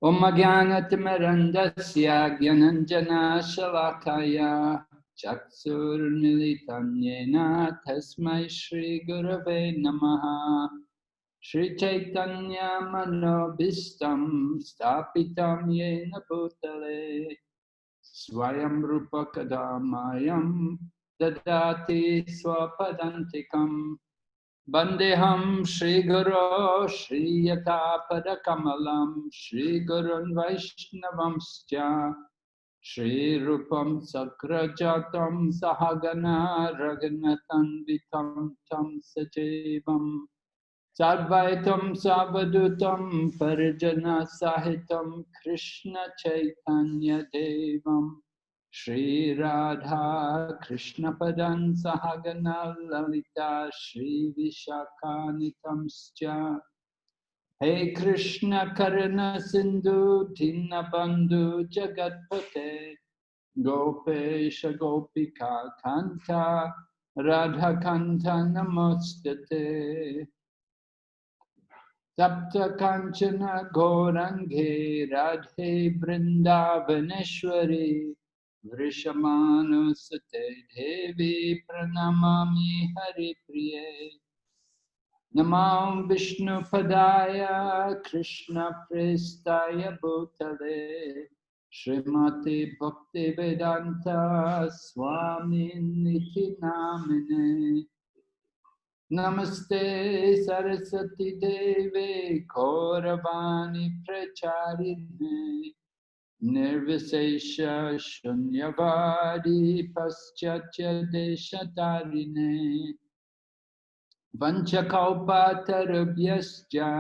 Om Jnanatimirandasya Gyananjana Shalakaya Chaksurmilitanyena Tasmai Shri Gurave Namaha Shri Chaitanya Manobhistam Stapitam Yena Bhutale Swayam Rupa Kadamayam Dadati Swapadantikam Bandeham Shri Guru Shri Yatapada Kamalam Shri Gurun Vaishnavamscha Shri Rupam Sakrajatam Sahagana Raghunathan Vitam Tam Sajevam Sadvaitam Savadutam Parijana Sahitam Krishna Chaitanya Devam Shri Radha Krishna Padan Sahagana Lalita Shri Vishakanitamscha Hey Krishna Karana Sindhu Dinabandhu Jagatpate Gopesha Gopika Kanta Radha Kanta Namostate Tapta Kanchana Gorange Radhe Vrindavaneshwari Vrishamanu Sate Devi Pranamami Hari Priye Namam Vishnu Padaya Krishna Prestaya Bhutale Srimati Bhakti Vedanta Swami Niti Namine Namaste Saraswati Devi Kauravani Pracharine Nirvisesha Shunyavadi Paschatya Deshatarine Vanchakalpatarubhyascha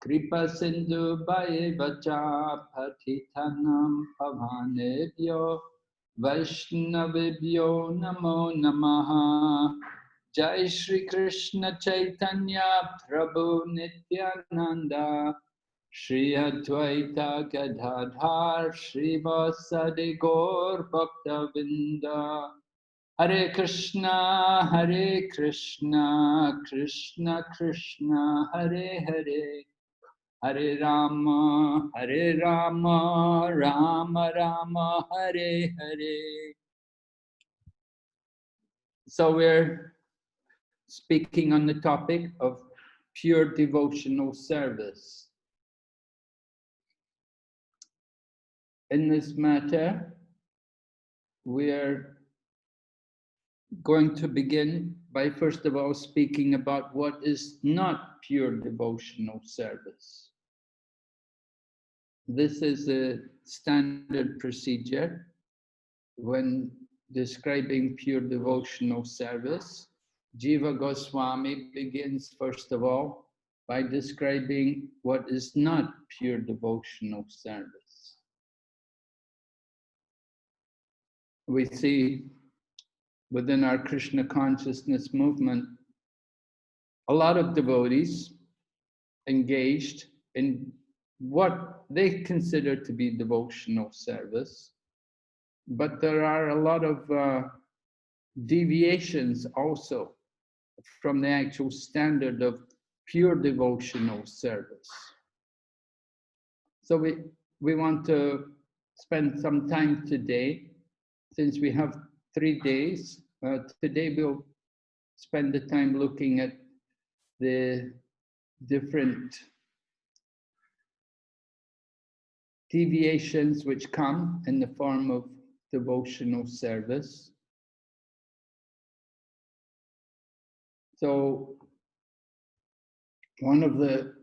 Kripa Sindhu Bhayevacha Patitanam Pavanebhyo Vaishnavibhyo Namo Namaha Jai Shri Krishna Chaitanya Prabhu Nityananda Shri Advaita Gadadhar Shri Vasadi Gaur Bhaktavinda Hare Krishna Krishna Krishna Hare Hare Hare Rama Rama Rama Hare Hare. So we're speaking on the topic of pure devotional service. In this matter, we're going to begin by first of all speaking about what is not pure devotional service. This is a standard procedure when describing pure devotional service. Jiva Goswami begins first of all by describing what is not pure devotional service. We see within our Krishna consciousness movement a lot of devotees engaged in what they consider to be devotional service, but there are a lot of deviations also from the actual standard of pure devotional service. So we want to spend some time today, since we have 3 days. Today we'll spend the time looking at the different deviations which come in the form of devotional service. So one of the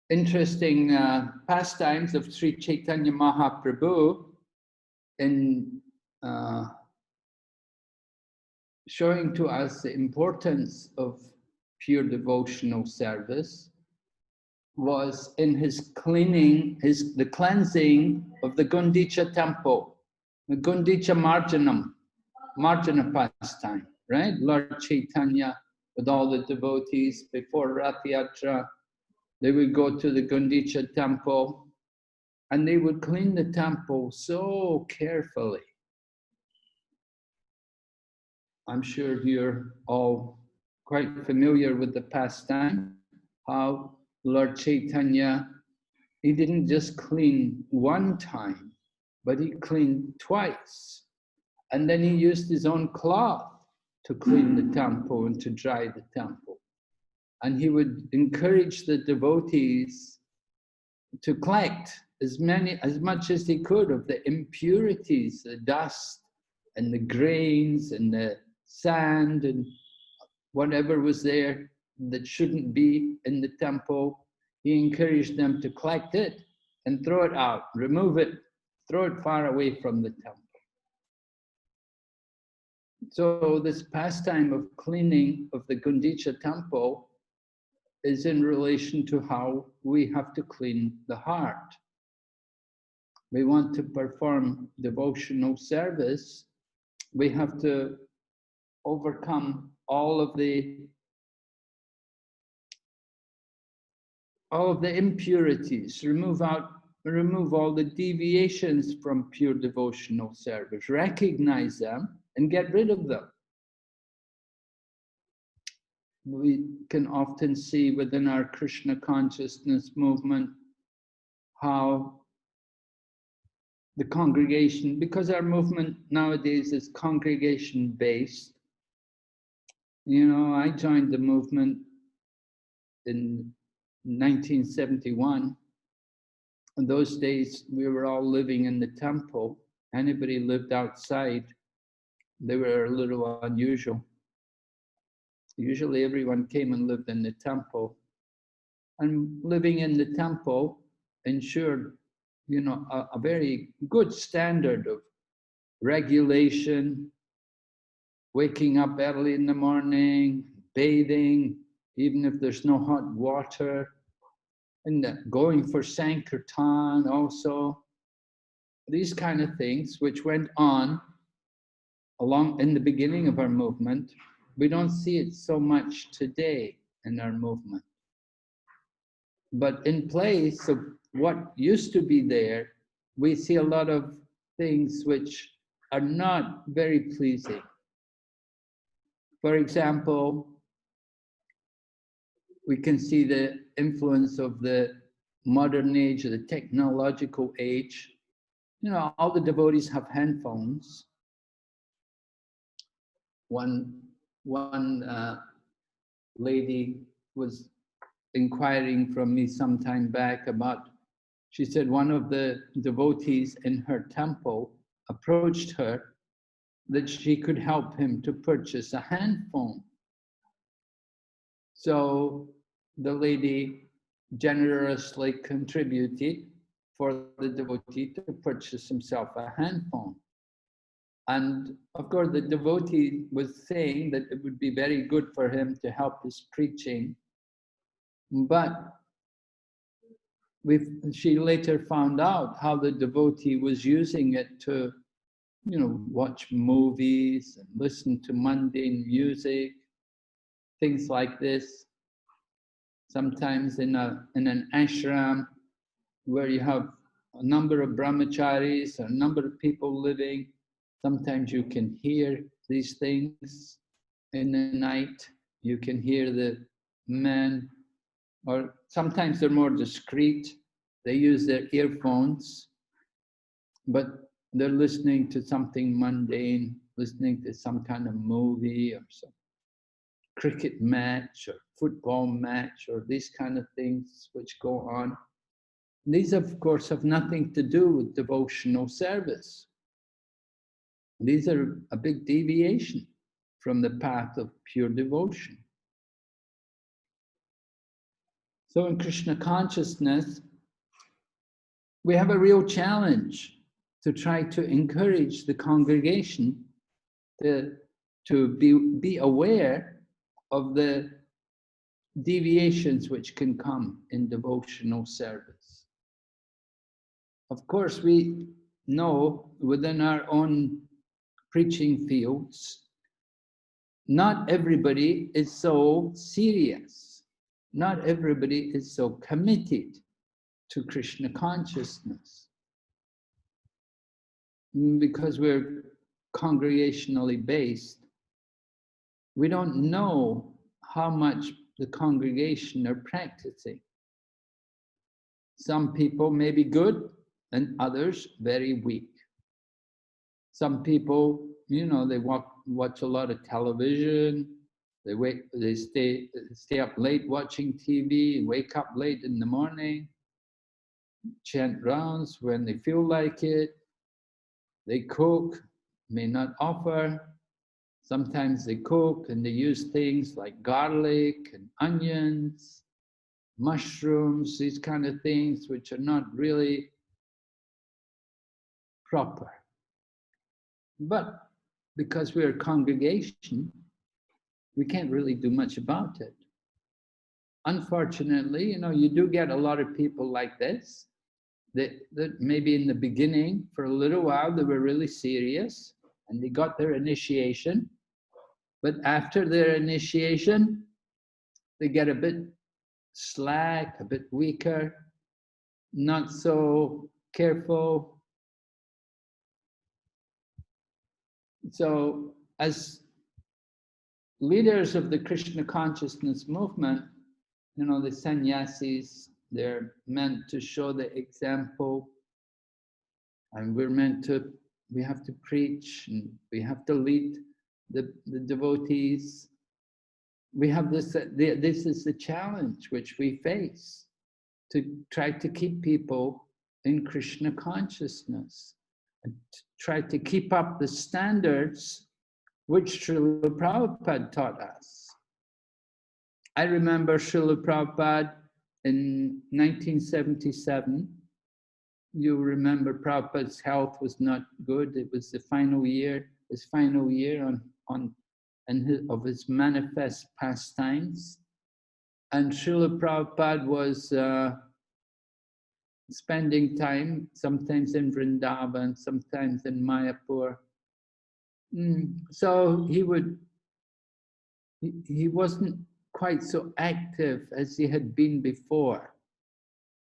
interesting pastimes of Sri Chaitanya Mahaprabhu in showing to us the importance of pure devotional service was in his cleaning, the cleansing of the Gundicha temple, the Gundicha Marjana pastime, right? Lord Chaitanya with all the devotees before Rati Yatra, they would go to the Gundicha temple and they would clean the temple so carefully. I'm sure you're all quite familiar with the pastime, how Lord Chaitanya, he didn't just clean one time, but he cleaned twice. And then he used his own cloth to clean the temple and to dry the temple. And he would encourage the devotees to collect as much as he could of the impurities, the dust and the grains and the sand and whatever was there that shouldn't be in the temple. He encouraged them to collect it and throw it out, remove it, throw it far away from the temple. So this pastime of cleaning of the Gundicha temple is in relation to how we have to clean the heart. We want to perform devotional service, we have to overcome all of the impurities, remove all the deviations from pure devotional service, recognize them and get rid of them. We can often see within our Krishna consciousness movement how the congregation, because our movement nowadays is congregation based. You know, I joined the movement in 1971. In those days, we were all living in the temple. Anybody lived outside, they were a little unusual. Usually everyone came and lived in the temple. And living in the temple ensured, you know, a very good standard of regulation, waking up early in the morning, bathing, even if there's no hot water, and going for Sankirtan also. These kind of things which went on along in the beginning of our movement. We don't see it so much today in our movement. But in place of what used to be there, we see a lot of things which are not very pleasing. For example, we can see the influence of the modern age, the technological age. You know, all the devotees have handphones. One lady was inquiring from me some time back about, she said one of the devotees in her temple approached her that she could help him to purchase a handphone. So the lady generously contributed for the devotee to purchase himself a handphone. And of course, the devotee was saying that it would be very good for him to help his preaching. But she later found out how the devotee was using it to, you know, watch movies and listen to mundane music, things like this. Sometimes in an ashram where you have a number of brahmacharis, a number of people living, sometimes you can hear these things in the night. You can hear the men, or sometimes they're more discreet. They use their earphones, but they're listening to something mundane, listening to some kind of movie or some cricket match or football match or these kind of things which go on. These, of course, have nothing to do with devotional service. These are a big deviation from the path of pure devotion. So in Krishna consciousness, we have a real challenge to try to encourage the congregation to be aware of the deviations which can come in devotional service. Of course, we know within our own preaching fields, not everybody is so serious. Not everybody is so committed to Krishna consciousness. Because we're congregationally based, we don't know how much the congregation are practicing. Some people may be good and others very weak. Some people, you know, they watch a lot of television, they stay up late watching TV, wake up late in the morning, chant rounds when they feel like it. They cook, may not offer. Sometimes they cook and they use things like garlic and onions, mushrooms, these kind of things which are not really proper. But because we're a congregation, we can't really do much about it. Unfortunately, you know, you do get a lot of people like this, that maybe in the beginning, for a little while, they were really serious and they got their initiation. But after their initiation, they get a bit slack, a bit weaker, not so careful. So as leaders of the Krishna consciousness movement, you know, the sannyasis, they're meant to show the example, and we have to preach, and we have to lead the devotees. We have this is the challenge which we face, to try to keep people in Krishna consciousness, and to try to keep up the standards which Srila Prabhupada taught us. I remember Srila Prabhupada in 1977. You remember Prabhupada's health was not good. It was the final year, his final year of his manifest pastimes. And Srila Prabhupada was spending time, sometimes in Vrindavan, sometimes in Mayapur. So he wasn't quite so active as he had been before.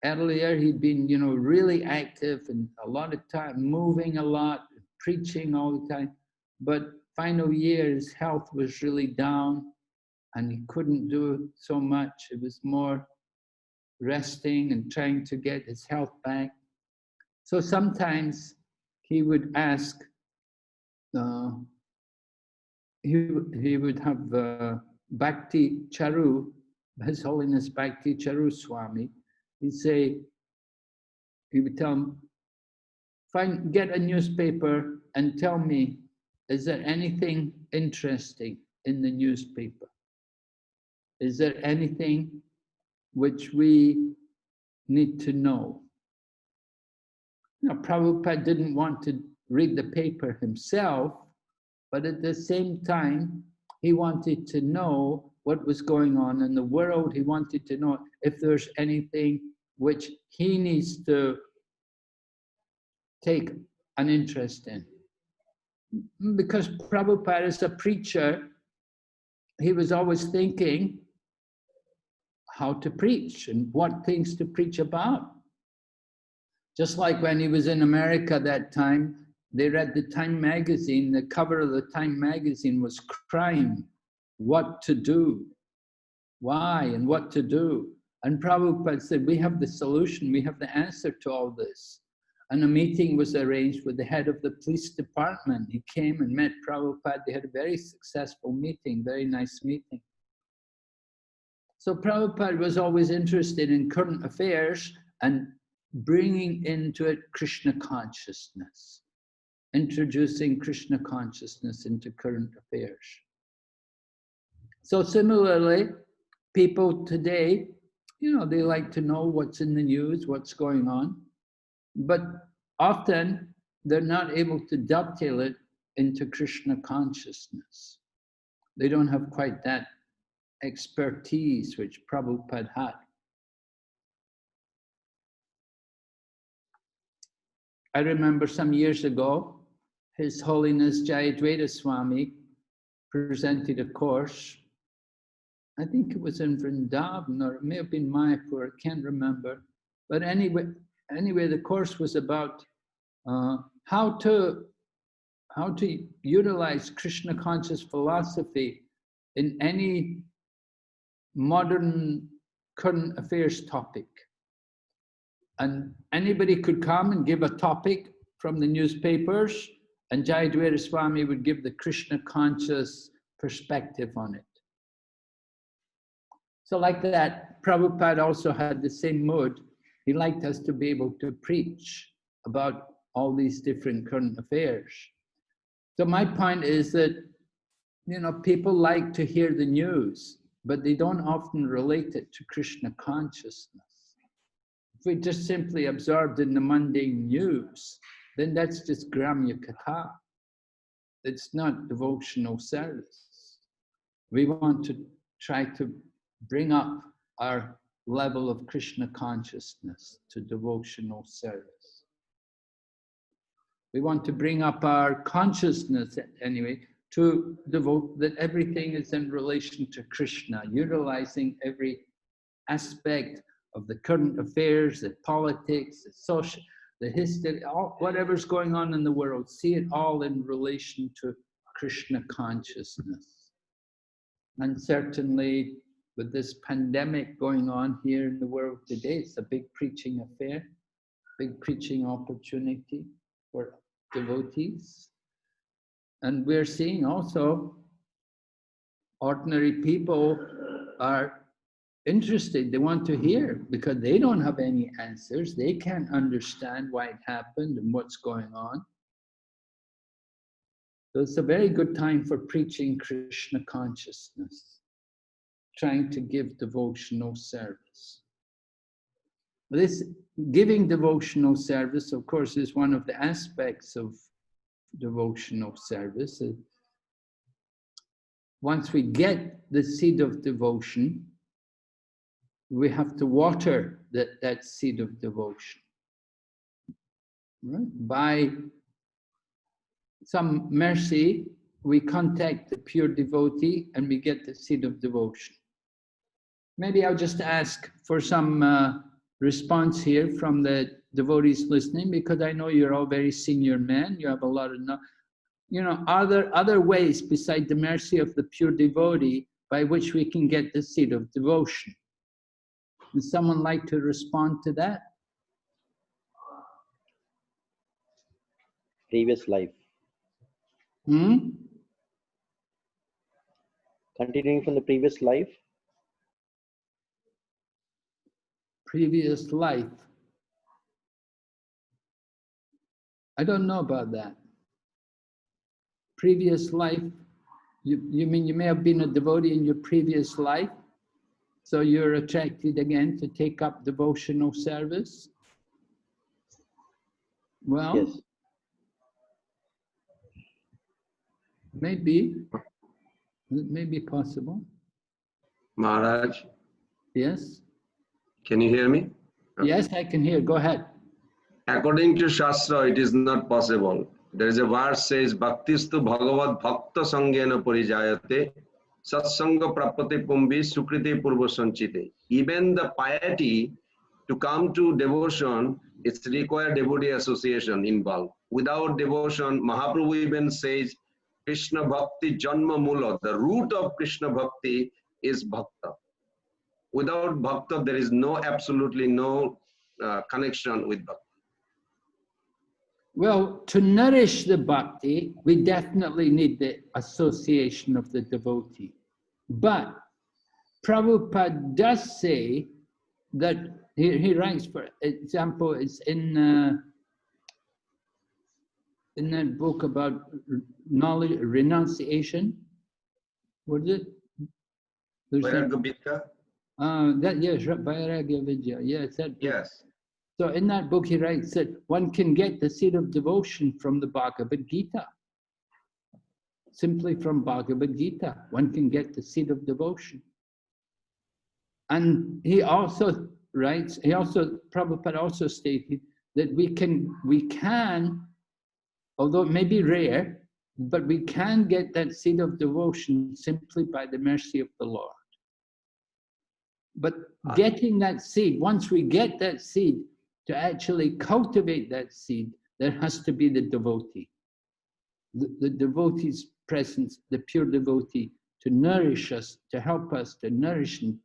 Earlier, he'd been, you know, really active and a lot of time, moving a lot, preaching all the time. But final year, his health was really down and he couldn't do so much. It was more resting and trying to get his health back. So sometimes he would ask, he would have Bhakti Charu, His Holiness Bhakti Charu Swami. He would tell him, get a newspaper and tell me, is there anything interesting in the newspaper? Is there anything which we need to know? Now, Prabhupada didn't want to read the paper himself, but at the same time, he wanted to know what was going on in the world. He wanted to know if there's anything which he needs to take an interest in. Because Prabhupada is a preacher, he was always thinking how to preach and what things to preach about. Just like when he was in America that time, they read the Time magazine, the cover of the Time magazine was crime, what to do, why and what to do. And Prabhupada said, we have the solution, we have the answer to all this. And a meeting was arranged with the head of the police department. He came and met Prabhupada. They had a very successful meeting, very nice meeting. So Prabhupada was always interested in current affairs and bringing into it Krishna consciousness, introducing Krishna consciousness into current affairs. So similarly, people today, you know, they like to know what's in the news, what's going on, but often they're not able to dovetail it into Krishna consciousness. They don't have quite that expertise which Prabhupada had. I remember some years ago, His Holiness Jayadvaita Swami presented a course. I think it was in Vrindavan, or it may have been Mayapur, I can't remember. But anyway, the course was about how to utilize Krishna conscious philosophy in any modern current affairs topic. And anybody could come and give a topic from the newspapers, and Jayadvaita Swami would give the Krishna conscious perspective on it. So like that, Prabhupada also had the same mood. He liked us to be able to preach about all these different current affairs. So my point is that, people like to hear the news, but they don't often relate it to Krishna consciousness. If we just simply absorbed in the mundane news, then that's just Gramya Katha. It's not devotional service. We want to try to bring up our level of Krishna consciousness to devotional service. We want to bring up our consciousness, anyway, to devote that everything is in relation to Krishna, utilizing every aspect of the current affairs, the politics, the social, the history, whatever's going on in the world, see it all in relation to Krishna consciousness. And certainly with this pandemic going on here in the world today, it's a big preaching affair, big preaching opportunity for devotees. And we're seeing also ordinary people are interested, they want to hear, because they don't have any answers, they can't understand why it happened and what's going on. So it's a very good time for preaching Krishna consciousness, trying to give devotional service. This giving devotional service, of course, is one of the aspects of devotional service. Once we get the seed of devotion, we have to water that seed of devotion. Right? By some mercy, we contact the pure devotee and we get the seed of devotion. Maybe I'll just ask for some response here from the devotees listening, because I know you're all very senior men, you have a lot of are there other ways beside the mercy of the pure devotee by which we can get the seed of devotion? Would someone like to respond to that? Previous life. Continuing from the previous life. Previous life. I don't know about that. Previous life, you mean you may have been a devotee in your previous life, so you're attracted again to take up devotional service? Well, yes. Maybe. It may be possible. Maharaj? Yes? Can you hear me? Yes, I can hear. Go ahead. According to Shastra, it is not possible. There is a verse says, Bhaktistu Bhagavad Bhakta Sangyena Parijayate Satsanga Prapate Pumbi Sukriti Purva Sanchite. Even the piety to come to devotion, it's required devotee association involved. Without devotion, Mahaprabhu even says, Krishna Bhakti Janma Mula, the root of Krishna Bhakti is Bhakta. Without Bhakta, there is absolutely no connection with Bhakti. Well, to nourish the bhakti, we definitely need the association of the devotee. But Prabhupada does say that, he writes, for example, it's in that book about knowledge, renunciation. What is it? Vairagya Vidya? Yes, Vairagya Vidya. Yes, that book. Yes. So in that book, he writes that one can get the seed of devotion from the Bhagavad Gita. Simply from Bhagavad Gita, one can get the seed of devotion. And he also writes, Prabhupada also stated that we can, although it may be rare, but we can get that seed of devotion simply by the mercy of the Lord. But getting that seed, once we get that seed, to actually cultivate that seed, there has to be the devotee. The devotee's presence, the pure devotee, to nourish us, to help us, to nourish and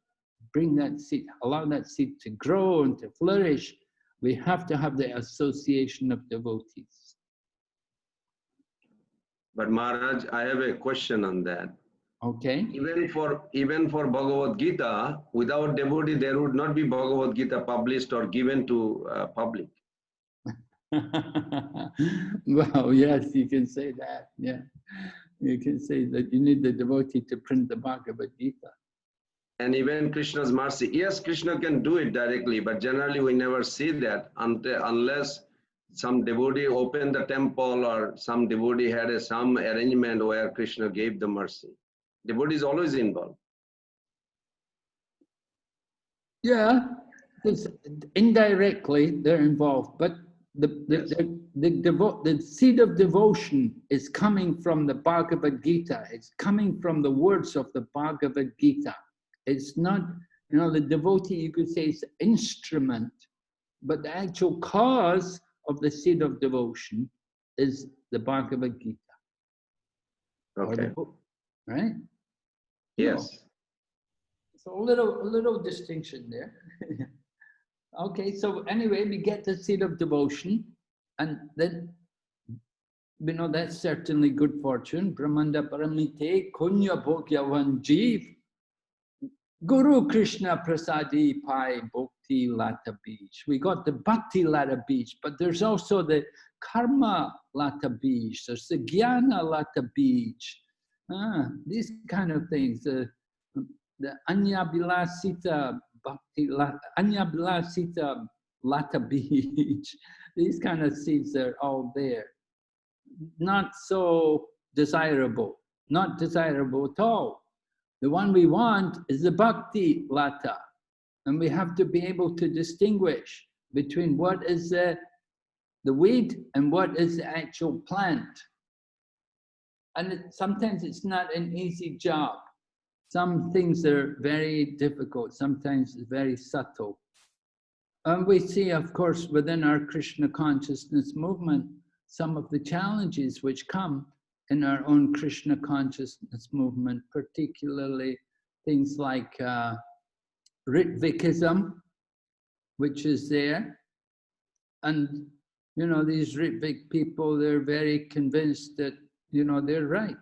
bring that seed, allow that seed to grow and to flourish We have to have the association of devotees. But Maharaj, I have a question on that. Okay? Even for Bhagavad Gita, without devotee, there would not be Bhagavad Gita published or given to public. Well, yes, you can say that. Yeah, you can say that you need the devotee to print the Bhagavad Gita. And even Krishna's mercy. Yes, Krishna can do it directly, but generally we never see that unless some devotee opened the temple or some devotee had some arrangement where Krishna gave the mercy. Devotee is always involved. Yeah, indirectly they're involved, but the seed of devotion is coming from the Bhagavad Gita. It's coming from the words of the Bhagavad Gita. It's not, the devotee, you could say, is instrument, but the actual cause of the seed of devotion is the Bhagavad Gita. Okay. Or the book, right? Yes. So a little distinction there. Okay, so anyway, we get the seed of devotion, and then that's certainly good fortune. Brahmanda Paramite Kunya Bhogyavan Jeev Guru Krishna Prasadi Pai Bhakti Lata Beach. We got the Bhakti Lata Beach, but there's also the Karma Lata Beach, there's the Jnana Lata Beach. These kind of things. The Anyabilasita Bhakti Anyabilasita Lata Beach. These kind of seeds are all there. Not so desirable. Not desirable at all. The one we want is the Bhakti Lata. And we have to be able to distinguish between what is the weed and what is the actual plant. And sometimes it's not an easy job. Some things are very difficult, sometimes it's very subtle. And we see, of course, within our Krishna consciousness movement, some of the challenges which come in our own Krishna consciousness movement, particularly things like Ritvikism, which is there. And, these Ritvik people, they're very convinced that, they're right.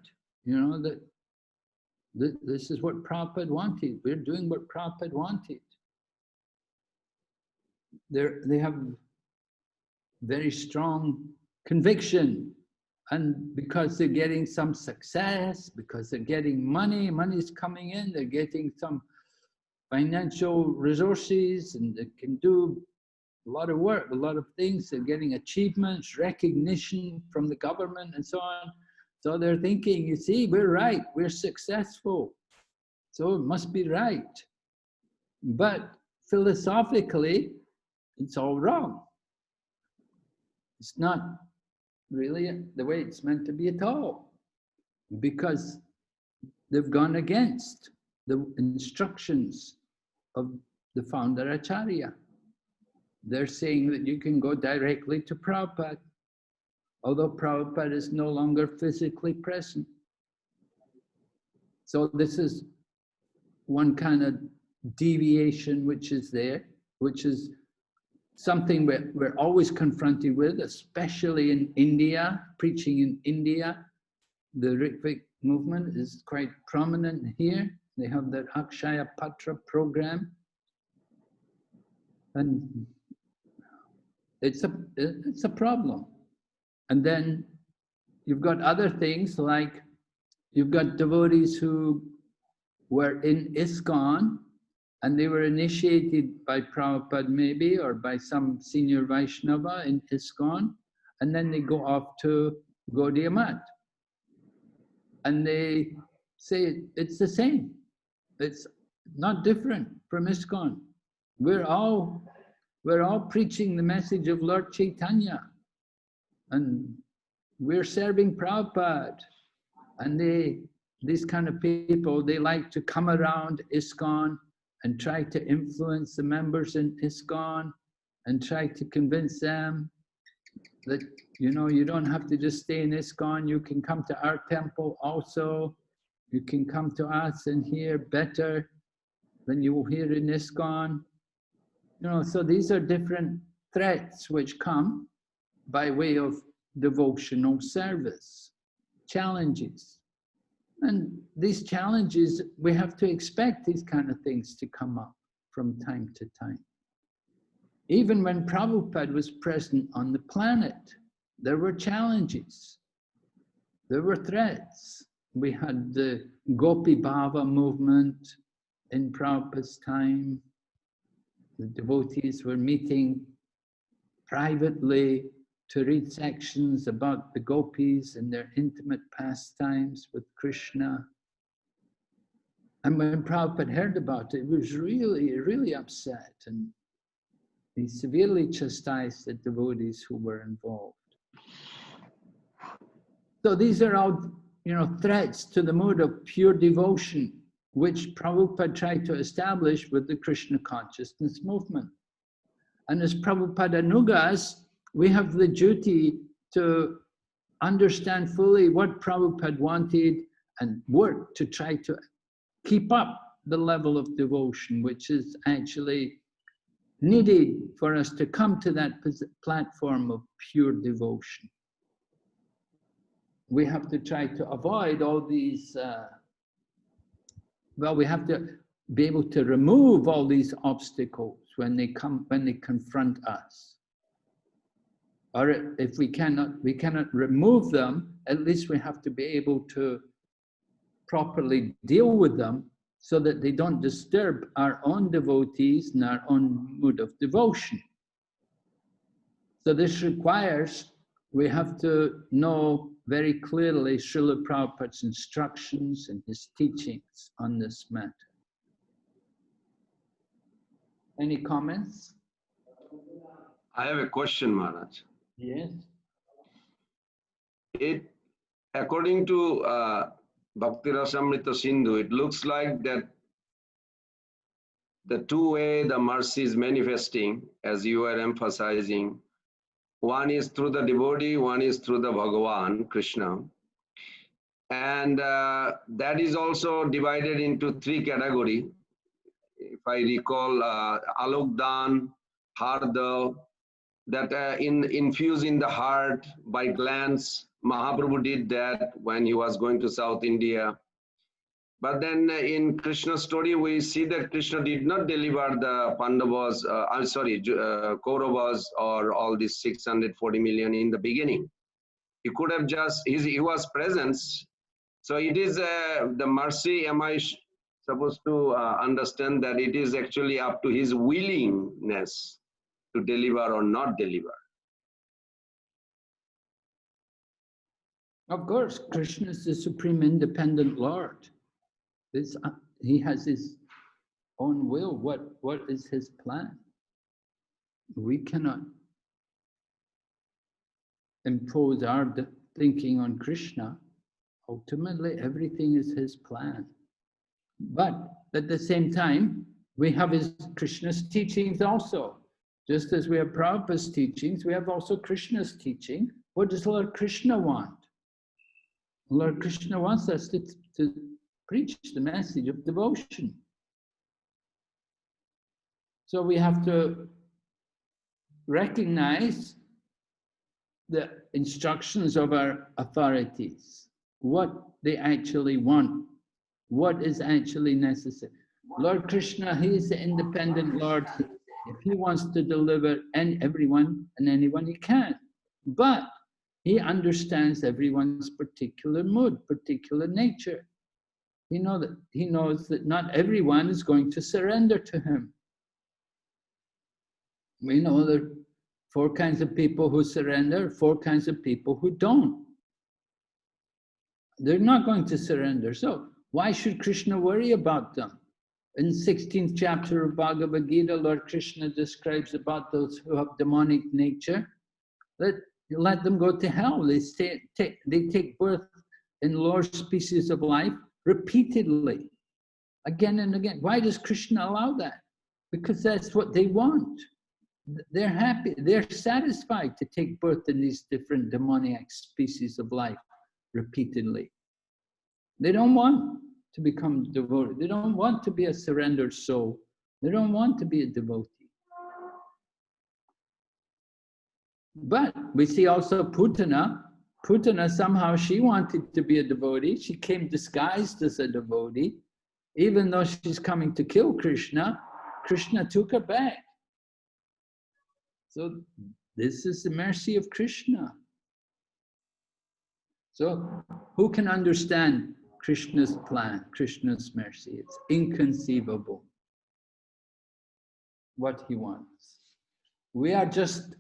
That this is what Prabhupada wanted. We're doing what Prabhupada wanted. They have very strong conviction. And because they're getting some success, because they're getting money's coming in, they're getting some financial resources, and they can do a lot of work, a lot of things. They're getting achievements, recognition from the government and so on. So they're thinking, you see, we're right, we're successful. So it must be right. But philosophically, it's all wrong. It's not really the way it's meant to be at all, because they've gone against the instructions of the founder Acharya. They're saying that you can go directly to Prabhupada, although Prabhupada is no longer physically present. So this is one kind of deviation which is there, which is something we're always confronted with, especially in India, preaching in India. The Ritvik movement is quite prominent here. They have that Akshaya Patra program. And it's a problem. And then you've got other things like, you've got devotees who were in ISKCON, and they were initiated by Prabhupada maybe, or by some senior Vaishnava in ISKCON, and then they go off to Gaudiya Math. And they say it's the same. It's not different from ISKCON. We're all preaching the message of Lord Chaitanya, and we're serving Prabhupada. And these kind of people, they like to come around ISKCON and try to influence the members in ISKCON and try to convince them that, you don't have to just stay in ISKCON, you can come to our temple also. You can come to us and hear better than you will hear in ISKCON. So these are different threats which come by way of devotional service, challenges. And these challenges, we have to expect these kind of things to come up from time to time. Even when Prabhupada was present on the planet, there were challenges. There were threats. We had the Gopi Bhava movement in Prabhupada's time. The devotees were meeting privately to read sections about the gopis and their intimate pastimes with Krishna. And when Prabhupada heard about it, he was really, really upset, and he severely chastised the devotees who were involved. So these are all, threats to the mode of pure devotion, which Prabhupada tried to establish with the Krishna consciousness movement. And as Prabhupada Anugas, we have the duty to understand fully what Prabhupada wanted and work to try to keep up the level of devotion, which is actually needed for us to come to that platform of pure devotion. We have to try to avoid all these, we have to be able to remove all these obstacles when they confront us. Or if we cannot remove them, at least we have to be able to properly deal with them so that they don't disturb our own devotees and our own mood of devotion. So this requires, we have to know very clearly Srila Prabhupada's instructions and his teachings on this matter. Any comments? I have a question, Maharaj. Yes. According to Bhakti Rasamrita Sindhu, it looks like that the two way the mercy is manifesting, as you are emphasizing, one is through the devotee, one is through the Bhagavan, Krishna. And that is also divided into three categories. If I recall, Alokdan, Harda, that infuse in the heart by glance. Mahaprabhu did that when he was going to South India. But then in Krishna's story, we see that Krishna did not deliver the Pandavas, Kauravas or all these 640 million in the beginning. He could have just, he was present. So it is the mercy, am I supposed to understand that it is actually up to his willingness to deliver or not deliver? Of course, Krishna is the supreme independent Lord. He has his own will. What is his plan? We cannot impose our thinking on Krishna. Ultimately, everything is his plan. But at the same time, we have Krishna's teachings also. Just as we have Prabhupada's teachings, we have also Krishna's teaching. What does Lord Krishna want? Lord Krishna wants us to preach the message of devotion. So we have to recognize the instructions of our authorities, what they actually want, what is actually necessary. Lord Krishna, he is the independent Lord. If he wants to deliver everyone and anyone, he can. But he understands everyone's particular mood, particular nature. He knows that not everyone is going to surrender to him. We know there are 4 kinds of people who surrender, 4 kinds of people who don't. They're not going to surrender. So why should Krishna worry about them? In the 16th chapter of Bhagavad Gita, Lord Krishna describes about those who have demonic nature. Let them go to hell. They take birth in lower species of life repeatedly, again and again. Why does Krishna allow that? Because that's what they want. They're happy, they're satisfied to take birth in these different demoniac species of life repeatedly. They don't want to become devoted. They don't want to be a surrendered soul. They don't want to be a devotee. But we see also Putana. Putana, somehow she wanted to be a devotee. She came disguised as a devotee. Even though she's coming to kill Krishna, Krishna took her back. So this is the mercy of Krishna. So who can understand Krishna's plan, Krishna's mercy? It's inconceivable what he wants. We are just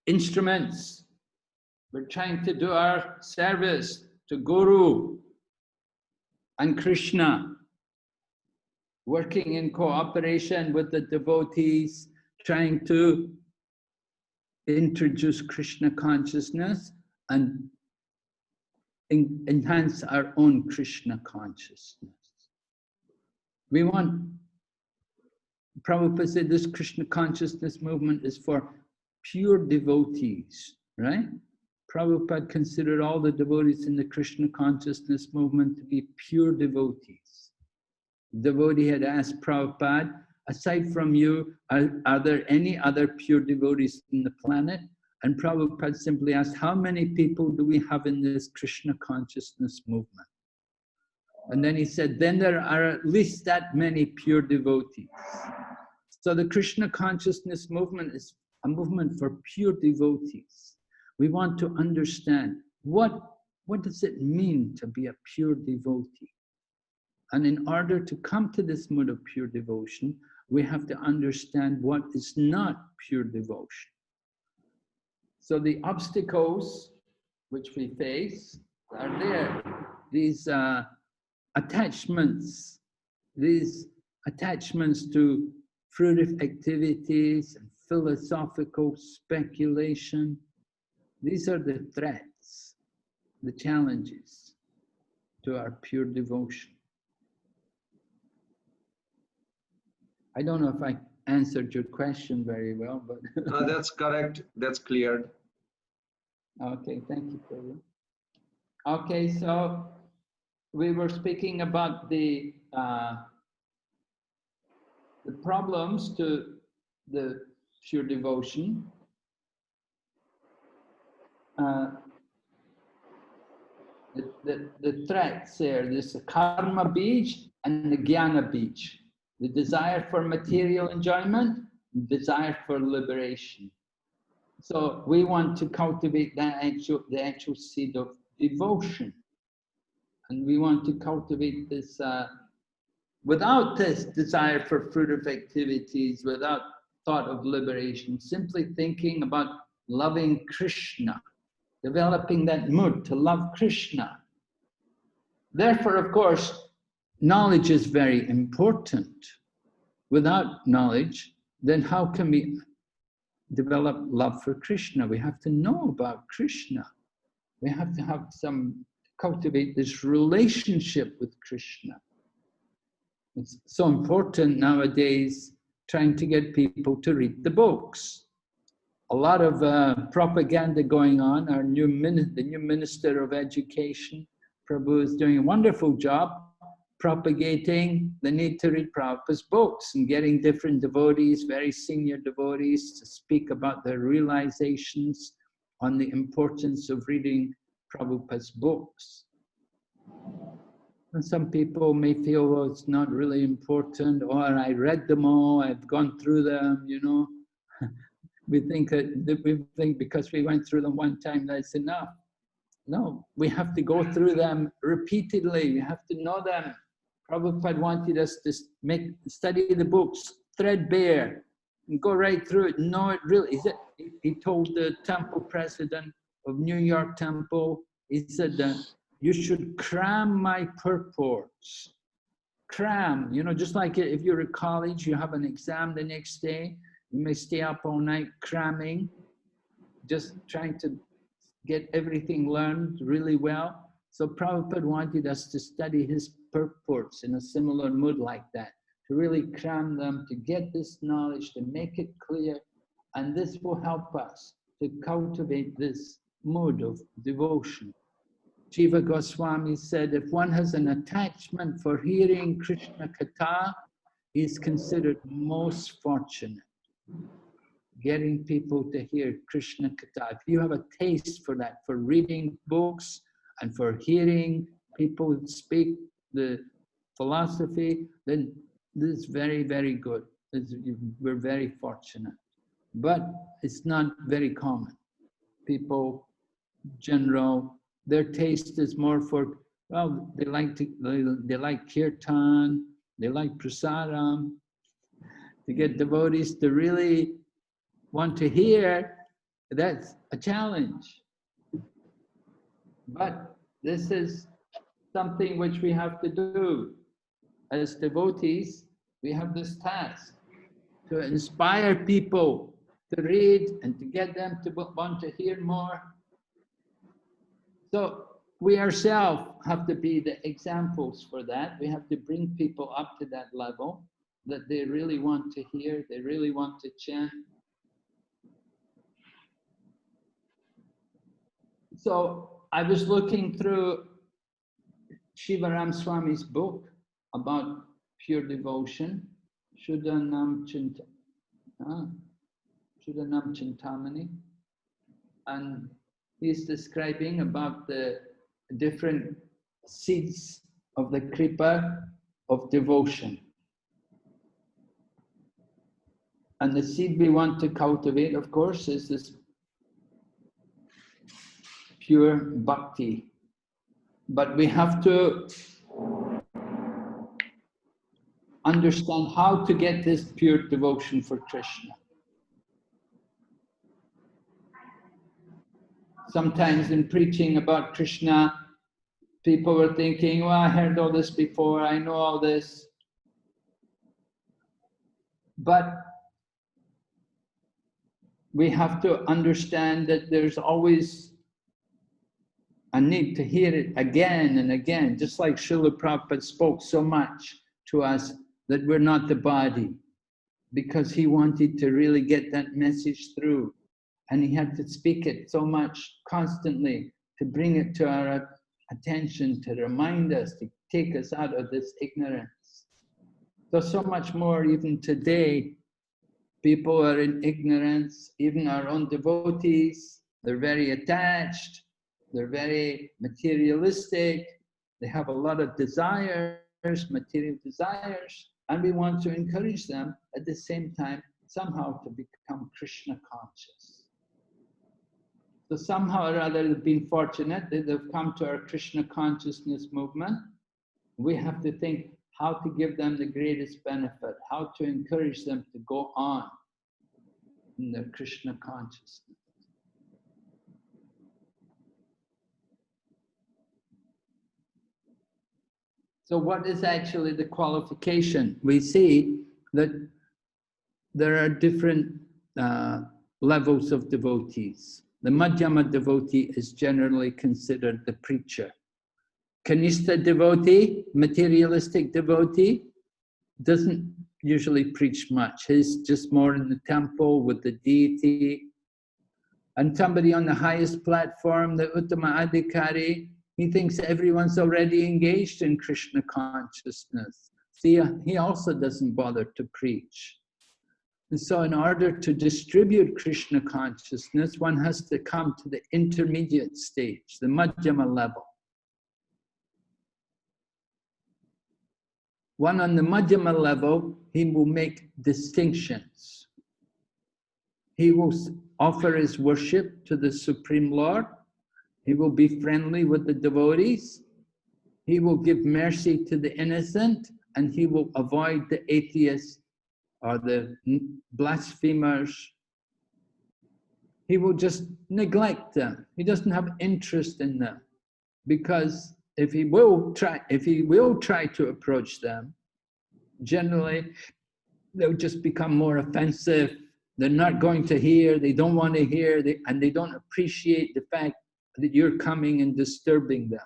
instruments. We're trying to do our service to Guru and Krishna, working in cooperation with the devotees, trying to introduce Krishna consciousness and enhance our own Krishna consciousness. We want, Prabhupada said this Krishna consciousness movement is for pure devotees, right? Prabhupada considered all the devotees in the Krishna consciousness movement to be pure devotees. The devotee had asked Prabhupada, aside from you, are there any other pure devotees in the planet? And Prabhupada simply asked, how many people do we have in this Krishna consciousness movement? And then he said, then there are at least that many pure devotees. So the Krishna consciousness movement is a movement for pure devotees. We want to understand what does it mean to be a pure devotee? And in order to come to this mood of pure devotion, we have to understand what is not pure devotion. So the obstacles which we face are there. These attachments to fruitive activities and philosophical speculation. These are the threats, the challenges to our pure devotion. I don't know if I answered your question very well, but... That's correct. That's cleared. Okay, thank you, Prabhu. Okay, so we were speaking about the problems to the pure devotion. The threats there, this karma beach and the jnana beach. The desire for material enjoyment, desire for liberation. So we want to cultivate the actual seed of devotion. And we want to cultivate this, without this desire for fruitive activities, without thought of liberation, simply thinking about loving Krishna, developing that mood to love Krishna. Therefore, of course, knowledge is very important. Without knowledge, then how can we develop love for Krishna? We have to know about Krishna. We have to have cultivate this relationship with Krishna. It's so important nowadays trying to get people to read the books. A lot of propaganda going on. The new Minister of Education, Prabhu, is doing a wonderful job propagating the need to read Prabhupada's books and getting different devotees, very senior devotees, to speak about their realizations on the importance of reading Prabhupada's books. And some people may feel, well, it's not really important, or I read them all, I've gone through them, you know. We think because we went through them one time, that's enough. No, we have to go through them repeatedly, we have to know them. Prabhupada wanted us to study the books threadbare and go right through it, know it really. He told the temple president of New York Temple, he said that you should cram my purports. Cram, you know, just like if you're at college, you have an exam the next day, you may stay up all night cramming, just trying to get everything learned really well. So Prabhupada wanted us to study his purports in a similar mood like that, to really cram them, to get this knowledge, to make it clear, and this will help us to cultivate this mood of devotion. Jiva Goswami said, if one has an attachment for hearing Krishna Katha, he is considered most fortunate. getting people to hear Krishna Katha. If you have a taste for that, for reading books and for hearing people speak the philosophy, then this is very, very good. We're very fortunate. But it's not very common. People, general, their taste is more for, well, they like kirtan, they like prasadam. To get devotees to really want to hear, that's a challenge. But this is something which we have to do. As devotees, we have this task to inspire people to read and to get them to want to hear more. So we ourselves have to be the examples for that. We have to bring people up to that level that they really want to hear, they really want to chant. So I was looking through Shivaram Swami's book about pure devotion, Shuddhanam Chintamani, and he's describing about the different seeds of the kripa of devotion. And the seed we want to cultivate, of course, is this pure bhakti. But we have to understand how to get this pure devotion for Krishna. Sometimes in preaching about Krishna, people were thinking, well, I heard all this before, I know all this. But we have to understand that there's always a need to hear it again and again, just like Srila Prabhupada spoke so much to us that we're not the body, because he wanted to really get that message through. And he had to speak it so much constantly to bring it to our attention, to remind us, to take us out of this ignorance. So much more even today, people are in ignorance, even our own devotees, they're very attached, they're very materialistic, they have a lot of desires, material desires, and we want to encourage them at the same time somehow to become Krishna conscious. So somehow or other they've been fortunate that they've come to our Krishna consciousness movement. We have to think how to give them the greatest benefit, how to encourage them to go on in their Krishna consciousness. So what is actually the qualification? We see that there are different levels of devotees. The Madhyama devotee is generally considered the preacher. Kanishta devotee, materialistic devotee, doesn't usually preach much. He's just more in the temple with the deity. And somebody on the highest platform, the Uttama Adhikari, he thinks everyone's already engaged in Krishna consciousness. See, he also doesn't bother to preach. And so in order to distribute Krishna consciousness, one has to come to the intermediate stage, the Madhyama level. One on the Madhyama level, he will make distinctions. He will offer his worship to the Supreme Lord. He will be friendly with the devotees. He will give mercy to the innocent, and he will avoid the atheists or the blasphemers. He will just neglect them. He doesn't have interest in them, because if he will try to approach them, generally they'll just become more offensive. They're not going to hear. They don't want to hear, and they don't appreciate the fact that you're coming and disturbing them.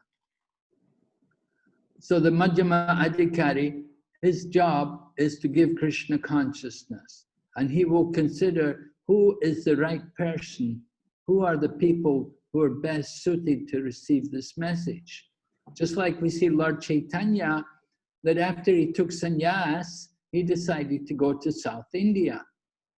So the Madhyama Adhikari, his job is to give Krishna consciousness, and he will consider who is the right person, who are the people who are best suited to receive this message. Just like we see Lord Chaitanya, that after he took sannyas, he decided to go to South India.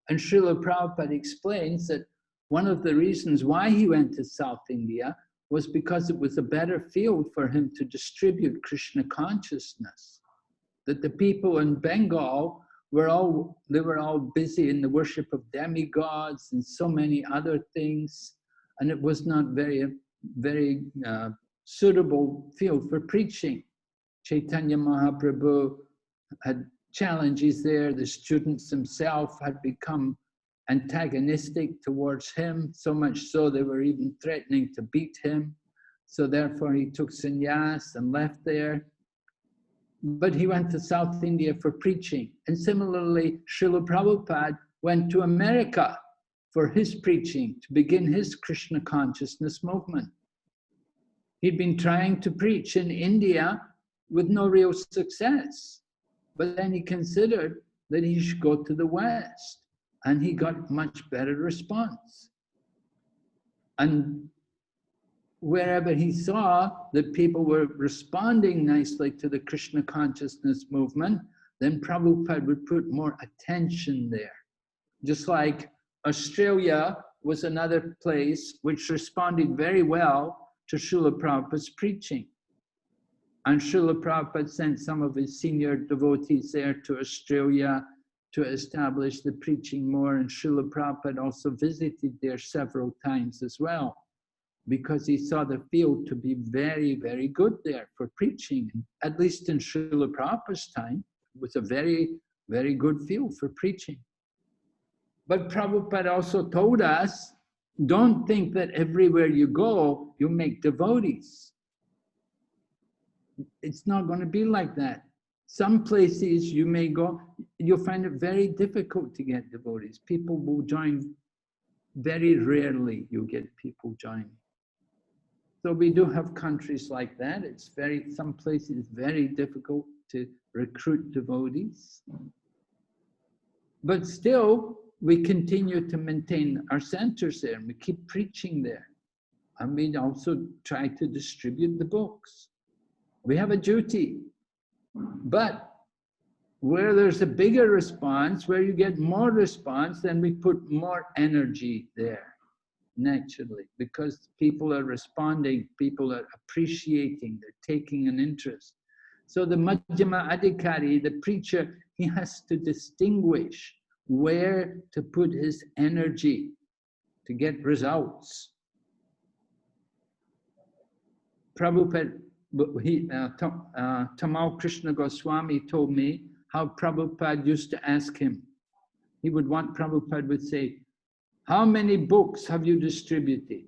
And Srila Prabhupada explains that one of the reasons why he went to South India was because it was a better field for him to distribute Krishna consciousness. That the people in Bengal were all busy in the worship of demigods and so many other things, and it was not very suitable field for preaching. Chaitanya Mahaprabhu had challenges there. The students themselves had become antagonistic towards him, so much so they were even threatening to beat him. So therefore he took sannyas and left there. But he went to South India for preaching. And similarly, Srila Prabhupada went to America for his preaching, to begin his Krishna consciousness movement. He'd been trying to preach in India with no real success. But then he considered that he should go to the West, and he got much better response. And wherever he saw that people were responding nicely to the Krishna consciousness movement, then Prabhupada would put more attention there. Just like Australia was another place which responded very well to Srila Prabhupada's preaching. And Srila Prabhupada sent some of his senior devotees there to Australia to establish the preaching more, and Srila Prabhupada also visited there several times as well, because he saw the field to be very, very good there for preaching. At least in Srila Prabhupada's time, it was a very, very good field for preaching. But Prabhupada also told us, don't think that everywhere you go, you make devotees. It's not going to be like that. Some places you may go, you'll find it very difficult to get devotees. People will join, very rarely you get people joining. So we do have countries like that. It's some places very difficult to recruit devotees. But still, we continue to maintain our centers there, and we keep preaching there. And we also try to distribute the books. We have a duty. But where there's a bigger response, where you get more response, then we put more energy there, naturally, because people are responding, people are appreciating, they're taking an interest. So the Madhyama Adhikari, the preacher, he has to distinguish where to put his energy to get results. Prabhupada, Tamal Krishna Goswami told me how Prabhupada used to ask him. He would want, Prabhupada would say, how many books have you distributed?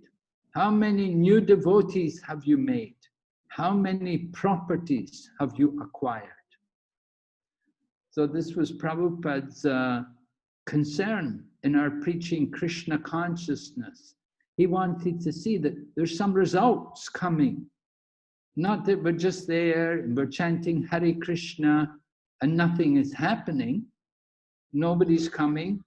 How many new devotees have you made? How many properties have you acquired? So this was Prabhupada's concern in our preaching Krishna consciousness. He wanted to see that there's some results coming. Not that we're just there and we're chanting Hare Krishna and nothing is happening. Nobody's coming.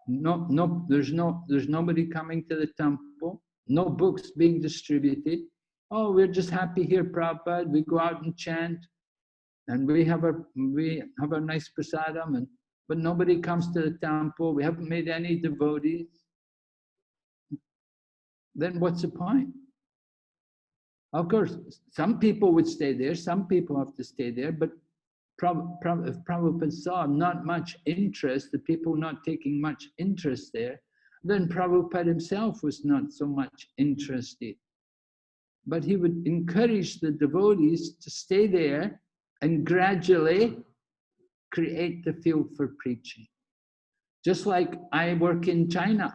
There's nobody coming to the temple. No books being distributed. Oh, we're just happy here, Prabhupada. We go out and chant, and we have a nice prasadam, but nobody comes to the temple. We haven't made any devotees. Then what's the point? Of course, some people would stay there. Some people have to stay there, but if Prabhupada saw not much interest, the people not taking much interest there, then Prabhupada himself was not so much interested. But he would encourage the devotees to stay there and gradually create the field for preaching. Just like I work in China.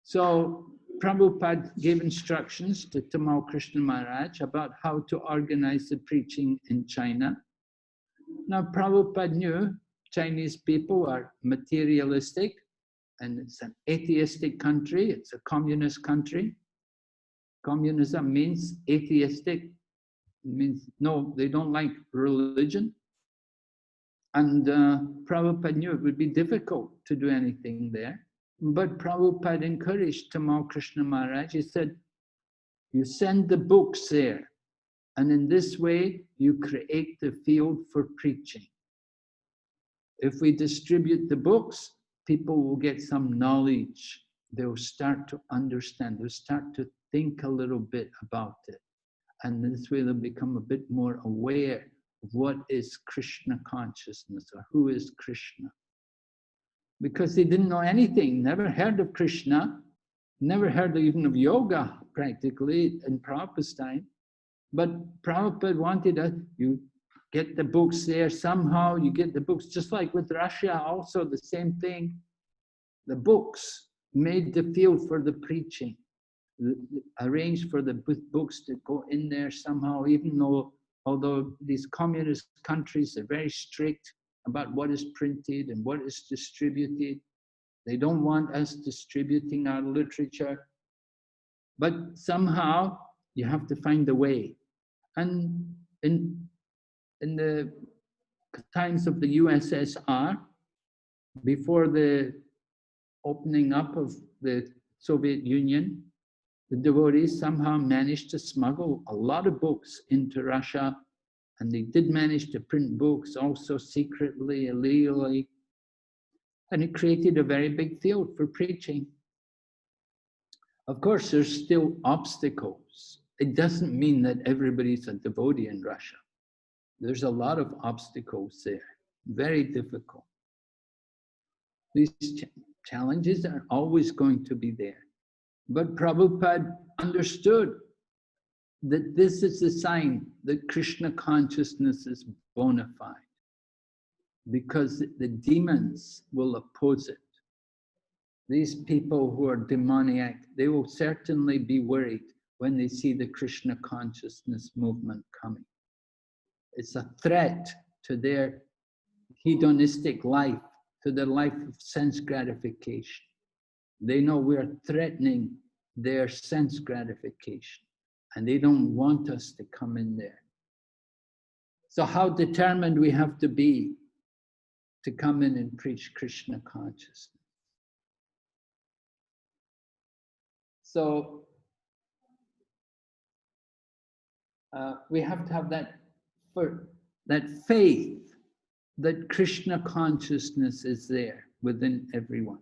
So Prabhupada gave instructions to Tamal Krishna Maharaj about how to organize the preaching in China. Now Prabhupada knew Chinese people are materialistic, and it's an atheistic country, it's a communist country. Communism means atheistic, it means no, they don't like religion. And Prabhupada knew it would be difficult to do anything there. But Prabhupada encouraged Tamal Krishna Maharaj. He said, you send the books there, and in this way, you create the field for preaching. If we distribute the books, people will get some knowledge. They'll start to understand. They'll start to think a little bit about it. And this way they'll become a bit more aware of what is Krishna consciousness or who is Krishna. Because they didn't know anything, never heard of Krishna, never heard even of yoga practically in Prabhupada's time. But Prabhupada wanted us, you get the books there somehow, you get the books, just like with Russia also the same thing. The books made the field for the preaching, arranged for the books to go in there somehow, even though, although these communist countries are very strict about what is printed and what is distributed. They don't want us distributing our literature. But somehow you have to find a way. And in the times of the USSR, before the opening up of the Soviet Union, the devotees somehow managed to smuggle a lot of books into Russia, and they did manage to print books also secretly, illegally, and it created a very big field for preaching. Of course, there's still obstacles. It doesn't mean that everybody's a devotee in Russia. There's a lot of obstacles there, very difficult. These challenges are always going to be there. But Prabhupada understood that this is a sign that Krishna consciousness is bona fide, because the demons will oppose it. These people who are demoniac, they will certainly be worried when they see the Krishna consciousness movement coming. It's a threat to their hedonistic life, to their life of sense gratification. They know we're threatening their sense gratification, and they don't want us to come in there. So how determined we have to be to come in and preach Krishna consciousness. So we have to have that faith that Krishna consciousness is there within everyone.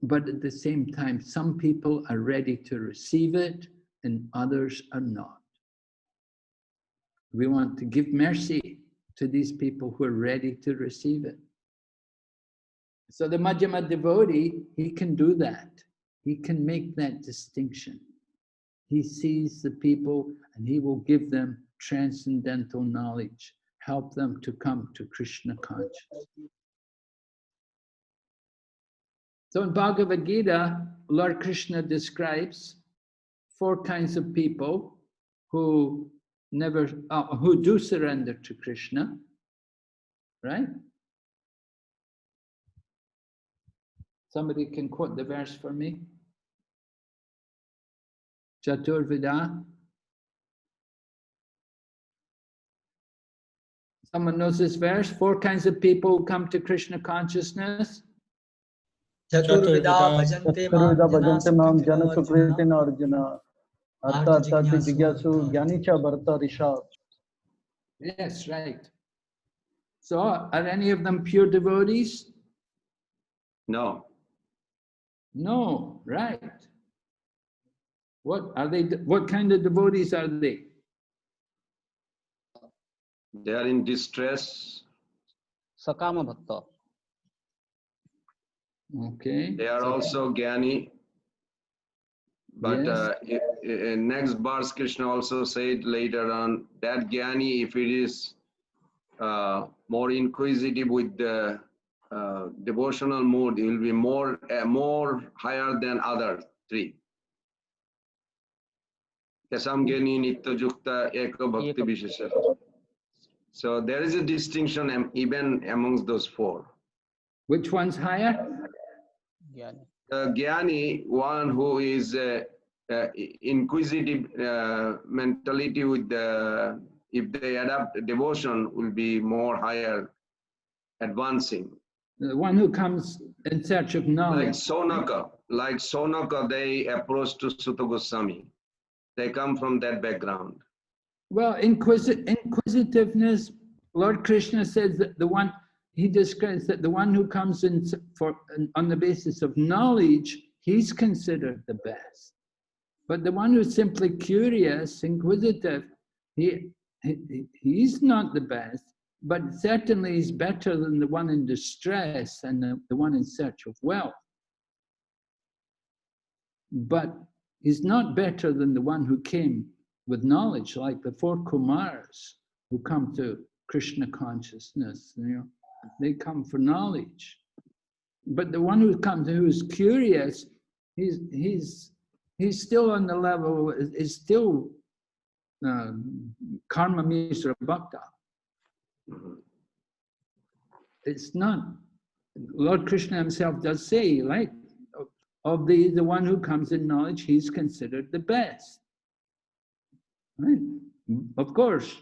But at the same time, some people are ready to receive it and others are not. We want to give mercy to these people who are ready to receive it. So the Madhyama devotee, he can do that. He can make that distinction. He sees the people and he will give them transcendental knowledge, help them to come to Krishna consciousness. So in Bhagavad Gita, Lord Krishna describes 4 kinds of people who who do surrender to Krishna, right? Somebody can quote the verse for me. Chaturvida. Someone knows this verse? 4 kinds of people who come to Krishna consciousness. Chaturvida bhajante mam jana sukritin arjuna artha jigyasu jnanicha bharata rishabh. Yes, right. So are any of them pure devotees? No. No, right. What are they? What kind of devotees are they? They are in distress. Sakama bhakta. Okay. They are also Jnani. But yes. In next verse, Krishna also said later on that Jnani, if it is more inquisitive with the devotional mood, it will be more higher than other 3. Kesam Jnani Nitya Jukta Eka Bhakti Vishesha. So there is a distinction even amongst those 4. Which one's higher? The Jnani, one who is inquisitive mentality with the, if they adopt devotion, will be more higher, advancing. The one who comes in search of knowledge. Like Sonaka, they approach to Sutta Goswami. They come from that background. Well, inquisitiveness, Lord Krishna says that the one, he describes that the one who comes in on the basis of knowledge, he's considered the best. But the one who's simply curious, inquisitive, he's not the best, but certainly he's better than the one in distress and the one in search of wealth. But he's not better than the one who came with knowledge, like the 4 Kumars who come to Krishna consciousness. They come for knowledge. But the one who is curious, he's still on the level, is still karma misra bhakta. It's not, Lord Krishna himself does say, like, of the one who comes in knowledge, he's considered the best. Right? Of course,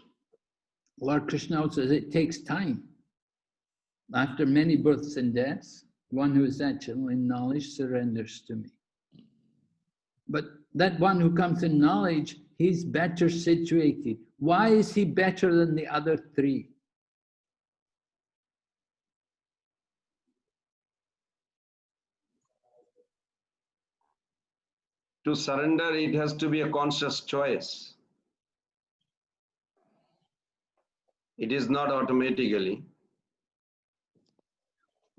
Lord Krishna also says it takes time. After many births and deaths, one who is actually in knowledge surrenders to me. But that one who comes in knowledge, he's better situated. Why is he better than the other 3? To surrender, it has to be a conscious choice. It is not automatically.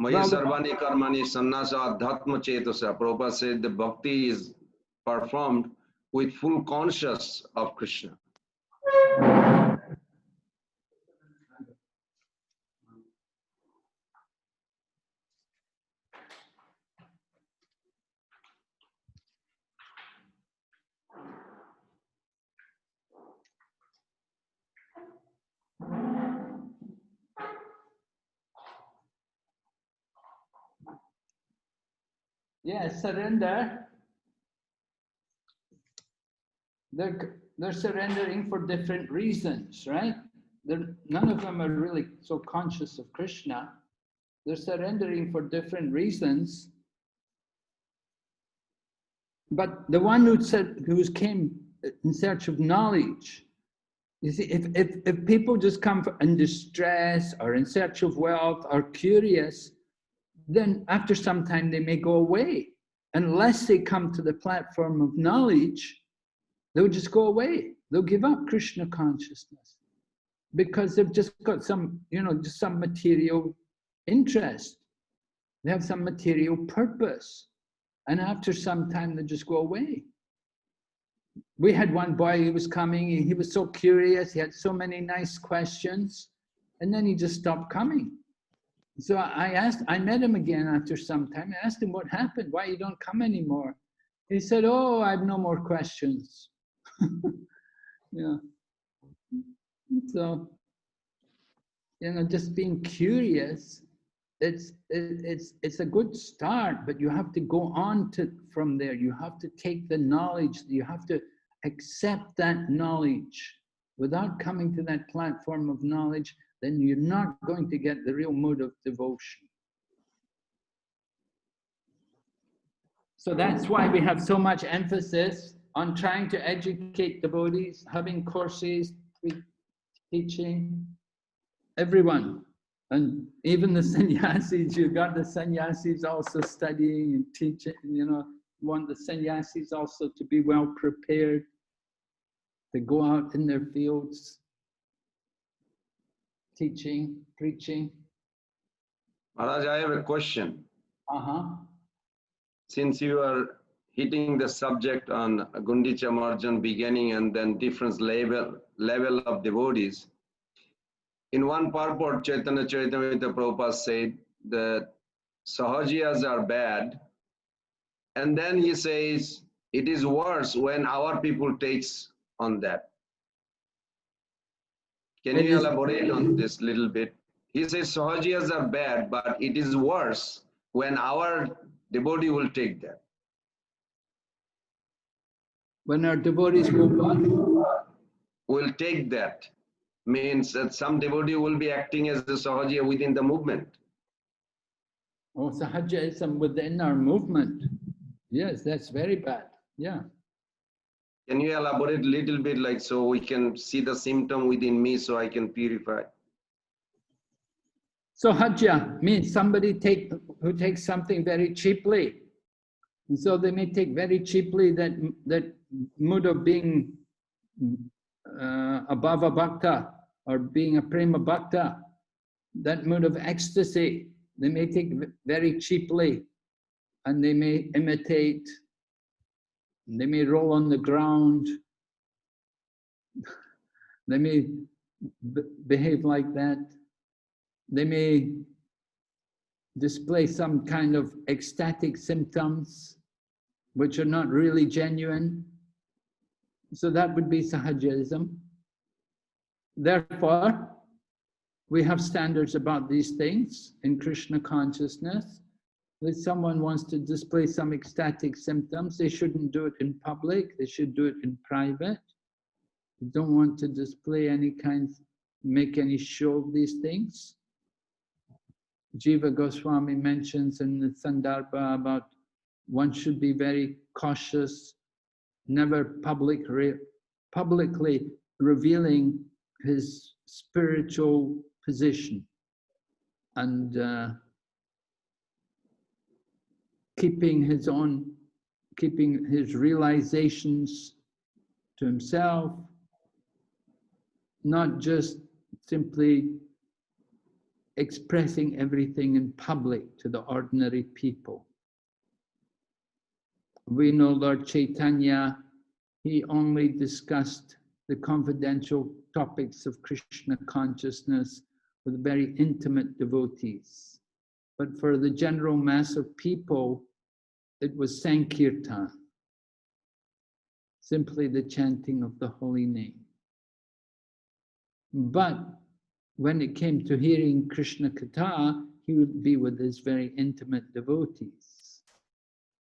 Maya sarvani karmani sannyasa adhatma chetasa. Prabhupada said the bhakti is performed with full conscious of Krishna. Yes, surrender. They're surrendering for different reasons, right? None of them are really so conscious of Krishna. They're surrendering for different reasons. But the one who came in search of knowledge, you see, if people just come in distress or in search of wealth or curious, then after some time they may go away. Unless they come to the platform of knowledge, they'll just go away. They'll give up Krishna consciousness because they've just got some, just some material interest. They have some material purpose. And after some time, they just go away. We had one boy, he was coming, he was so curious, he had so many nice questions, and then he just stopped coming. So I met him again after some time. I asked him what happened, why you don't come anymore. He said, oh, I have no more questions. Yeah. So, just being curious, it's a good start, but you have to go on from there. You have to take the knowledge, you have to accept that knowledge. Without coming to that platform of knowledge, then you're not going to get the real mood of devotion. So that's why we have so much emphasis on trying to educate devotees, having courses, teaching, everyone. And even the sannyasis, you got the sannyasis also studying and teaching, want the sannyasis also to be well prepared, to go out in their fields, teaching, preaching. Maharaj, I have a question. Since you are hitting the subject on Gundicha Marjan beginning and then different level of devotees, in one purport, Chaitanya Charitamrita Prabhupada said that Sahajiyas are bad, and then he says it is worse when our people takes on that. Can you elaborate on this little bit? He says Sahajiyas are bad, but it is worse when our devotee will take that. When our devotees will take that, means that some devotee will be acting as the Sahajiya within the movement. Oh, Sahajiyism within our movement. Yes, that's very bad. Yeah. Can you elaborate a little bit, so we can see the symptom within me so I can purify? Sahajya means somebody who takes something very cheaply. And so they may take very cheaply that mood of being a bhava bhakta or being a prema bhakta, that mood of ecstasy, they may take very cheaply, and they may imitate, they may roll on the ground, they may behave like that, they may display some kind of ecstatic symptoms which are not really genuine. So that would be Sahajism. Therefore, we have standards about these things in Krishna consciousness. If someone wants to display some ecstatic symptoms, they shouldn't do it in public, they should do it in private. You don't want to display make any show of these things. Jiva Goswami mentions in the Sandarbha about one should be very cautious, never publicly revealing his spiritual position, and keeping his realizations to himself, not just simply expressing everything in public to the ordinary people. We know Lord Chaitanya, he only discussed the confidential topics of Krishna consciousness with very intimate devotees. But for the general mass of people, it was Sankirtan, simply the chanting of the holy name. But when it came to hearing Krishna Katha, he would be with his very intimate devotees.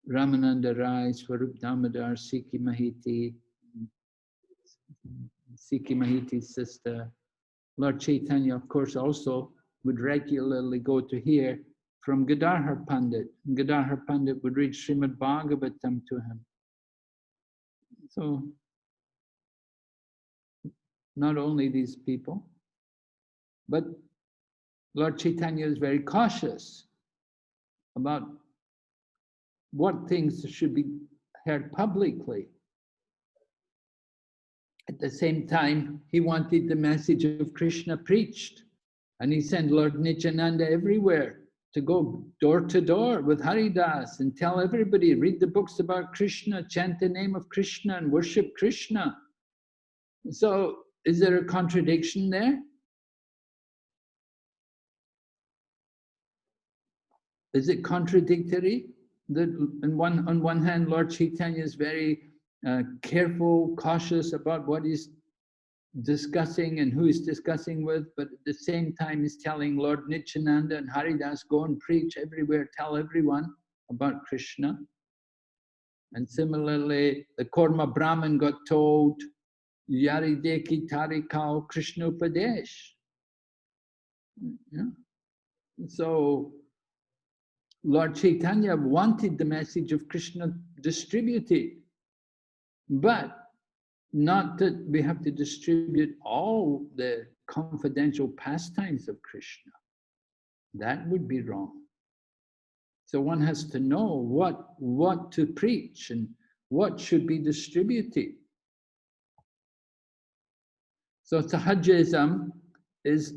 Ramananda Rai, Swarup Damodar, Sikhi Mahiti's sister. Lord Chaitanya, of course, also would regularly go to hear from Gadadhar Pandit. Gadadhar Pandit would read Srimad Bhagavatam to him. So, not only these people, but Lord Chaitanya is very cautious about what things should be heard publicly. At the same time, he wanted the message of Krishna preached, and he sent Lord Nityananda everywhere to go door to door with Haridas and tell everybody, read the books about Krishna, chant the name of Krishna and worship Krishna. So, is there a contradiction there? Is it contradictory that on one hand, Lord Chaitanya is very careful, cautious about what he's discussing and who he's discussing with, but at the same time he's telling Lord Nityananda and Haridas, go and preach everywhere, tell everyone about Krishna. And similarly, the Korma Brahmin got told, Yari Deki Tarikao Krishna Upadesh. Yeah? So, Lord Chaitanya wanted the message of Krishna distributed, but not that we have to distribute all the confidential pastimes of Krishna. That would be wrong. So one has to know what to preach and what should be distributed. So Sahajism is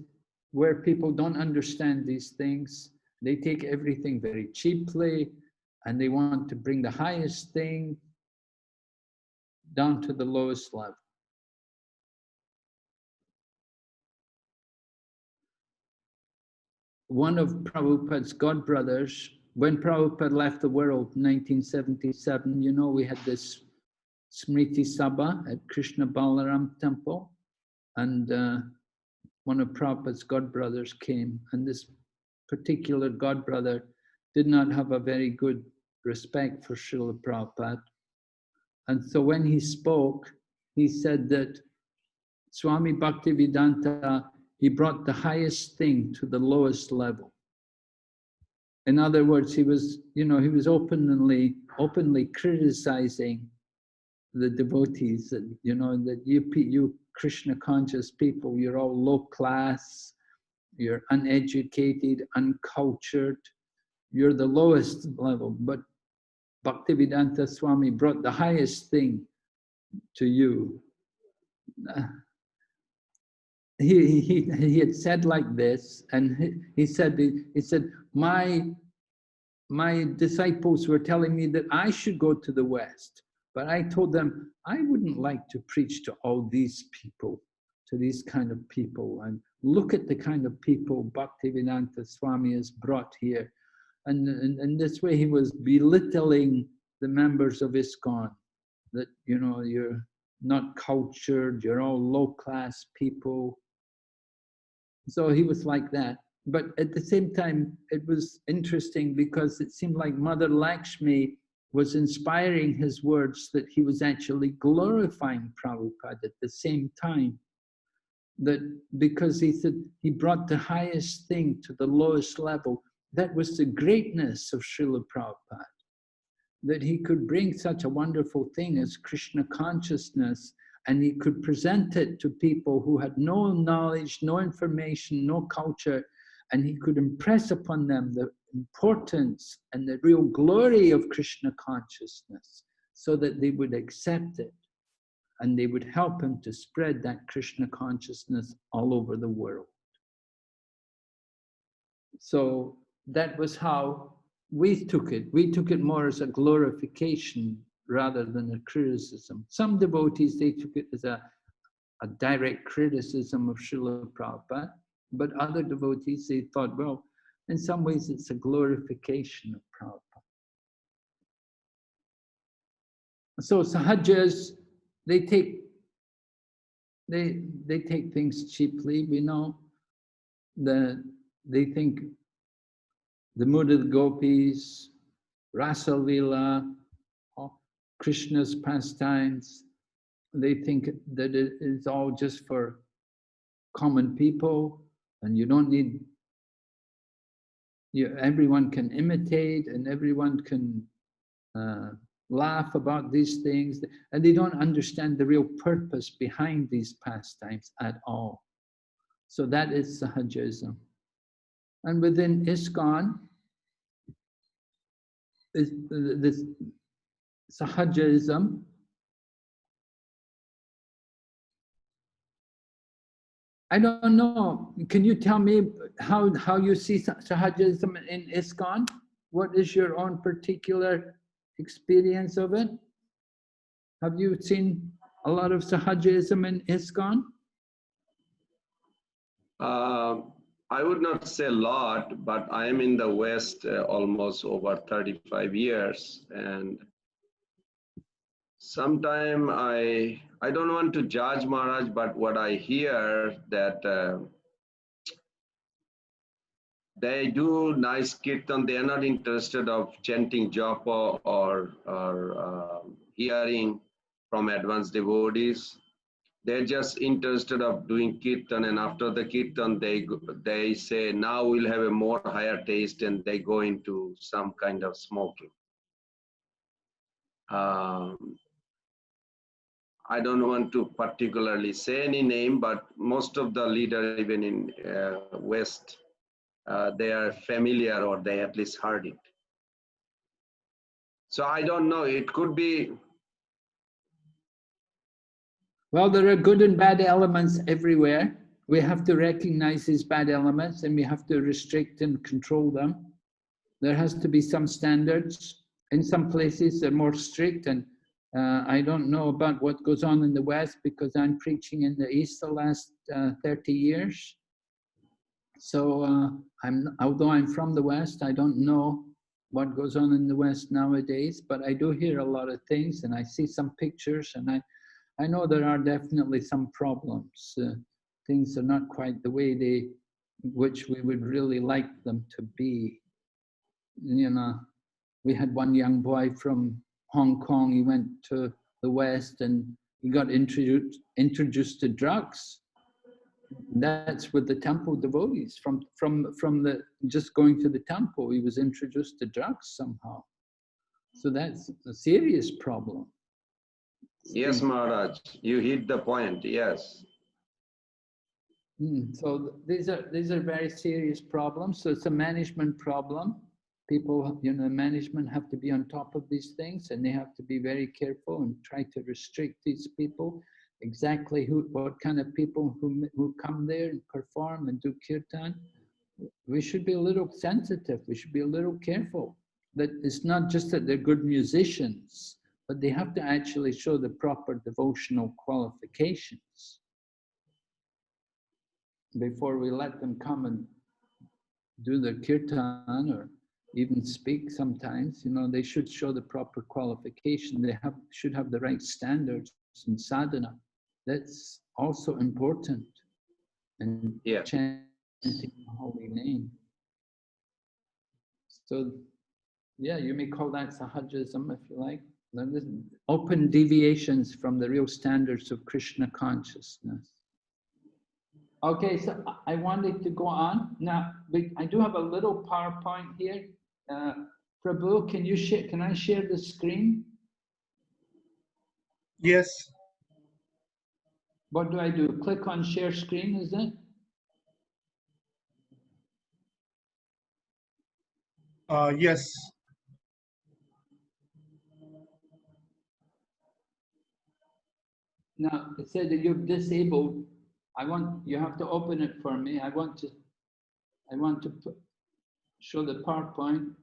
where people don't understand these things. They take everything very cheaply, and they want to bring the highest thing down to the lowest level. One of Prabhupada's godbrothers, when Prabhupada left the world in 1977, you know, we had this Smriti Sabha at Krishna Balaram temple, and one of Prabhupada's godbrothers came, and this particular godbrother did not have a very good respect for Srila Prabhupada. And so when he spoke, he said that Swami Bhaktivedanta, he brought the highest thing to the lowest level. In other words, he was, you know, he was openly criticizing the devotees that, you know, that you Krishna conscious people, you're all low class, you're uneducated, uncultured, you're the lowest level. But Bhaktivedanta Swami brought the highest thing to you. He had said like this, and he said, my disciples were telling me that I should go to the West, but I told them I wouldn't like to preach to all these people, to these kind of people, and look at the kind of people Bhaktivedanta Swami has brought here. And in this way he was belittling the members of ISKCON, that, you know, you're not cultured, you're all low-class people. So he was like that. But at the same time, it was interesting because it seemed like Mother Lakshmi was inspiring his words, that he was actually glorifying Prabhupada at the same time. That because he said he brought the highest thing to the lowest level, that was the greatness of Srila Prabhupada. That he could bring such a wonderful thing as Krishna consciousness, and he could present it to people who had no knowledge, no information, no culture, and he could impress upon them the importance and the real glory of Krishna consciousness, so that they would accept it, and they would help him to spread that Krishna consciousness all over the world. So that was how we took it. We took it more as a glorification rather than a criticism. Some devotees, they took it as a direct criticism of Srila Prabhupada, but other devotees, they thought, well, in some ways it's a glorification of Prabhupada. So Sahajas, they take things cheaply. We know that they think the mood of the gopis, Rasa Lila, Krishna's pastimes, they think that it is all just for common people, and you don't need, everyone can imitate and everyone can laugh about these things, and they don't understand the real purpose behind these pastimes at all. So that is Sahajism. And within ISKCON, this Sahajism, I don't know, can you tell me how you see Sahajism in ISKCON? What is your own particular experience of it? Have you seen a lot of Sahajism in ISKCON? I would not say a lot, but I am in the West almost over 35 years, and sometime I don't want to judge Maharaj, but what I hear that they do nice kirtan. They are not interested of chanting japa or hearing from advanced devotees. They're just interested of doing kirtan, and after the kirtan, they say, now we'll have a more higher taste, and they go into some kind of smoking. I don't want to particularly say any name, but most of the leaders, even in West, they are familiar, or they at least heard it. So I don't know, it could be. Well, there are good and bad elements everywhere. We have to recognize these bad elements, and we have to restrict and control them. There has to be some standards. In some places they're more strict, and I don't know about what goes on in the West, because I'm preaching in the East the last 30 years. So although I'm from the West, I don't know what goes on in the West nowadays, but I do hear a lot of things, and I see some pictures, and I know there are definitely some problems. Things are not quite the way which we would really like them to be. You know, we had one young boy from Hong Kong. He went to the West and he got introduced to drugs. That's with the temple devotees. From the just going to the temple, he was introduced to drugs somehow. So that's a serious problem. Yes, Maharaj, you hit the point, yes. So these are very serious problems. So it's a management problem. People, management have to be on top of these things, and they have to be very careful and try to restrict these people. Exactly what kind of people who come there and perform and do kirtan. We should be a little sensitive. We should be a little careful. That it's not just that they're good musicians, but they have to actually show the proper devotional qualifications before we let them come and do their kirtan or even speak sometimes. They should show the proper qualification. They should have the right standards in sadhana. That's also important. And chanting the holy name. So, yeah, you may call that sahajism if you like. Open deviations from the real standards of Krishna consciousness. Okay, so I wanted to go on. Now, I do have a little PowerPoint here. Prabhu, can I share the screen? Yes. What do I do? Click on share screen, is it? Yes. Now, it said that you've disabled. You have to open it for me. I want to show the PowerPoint.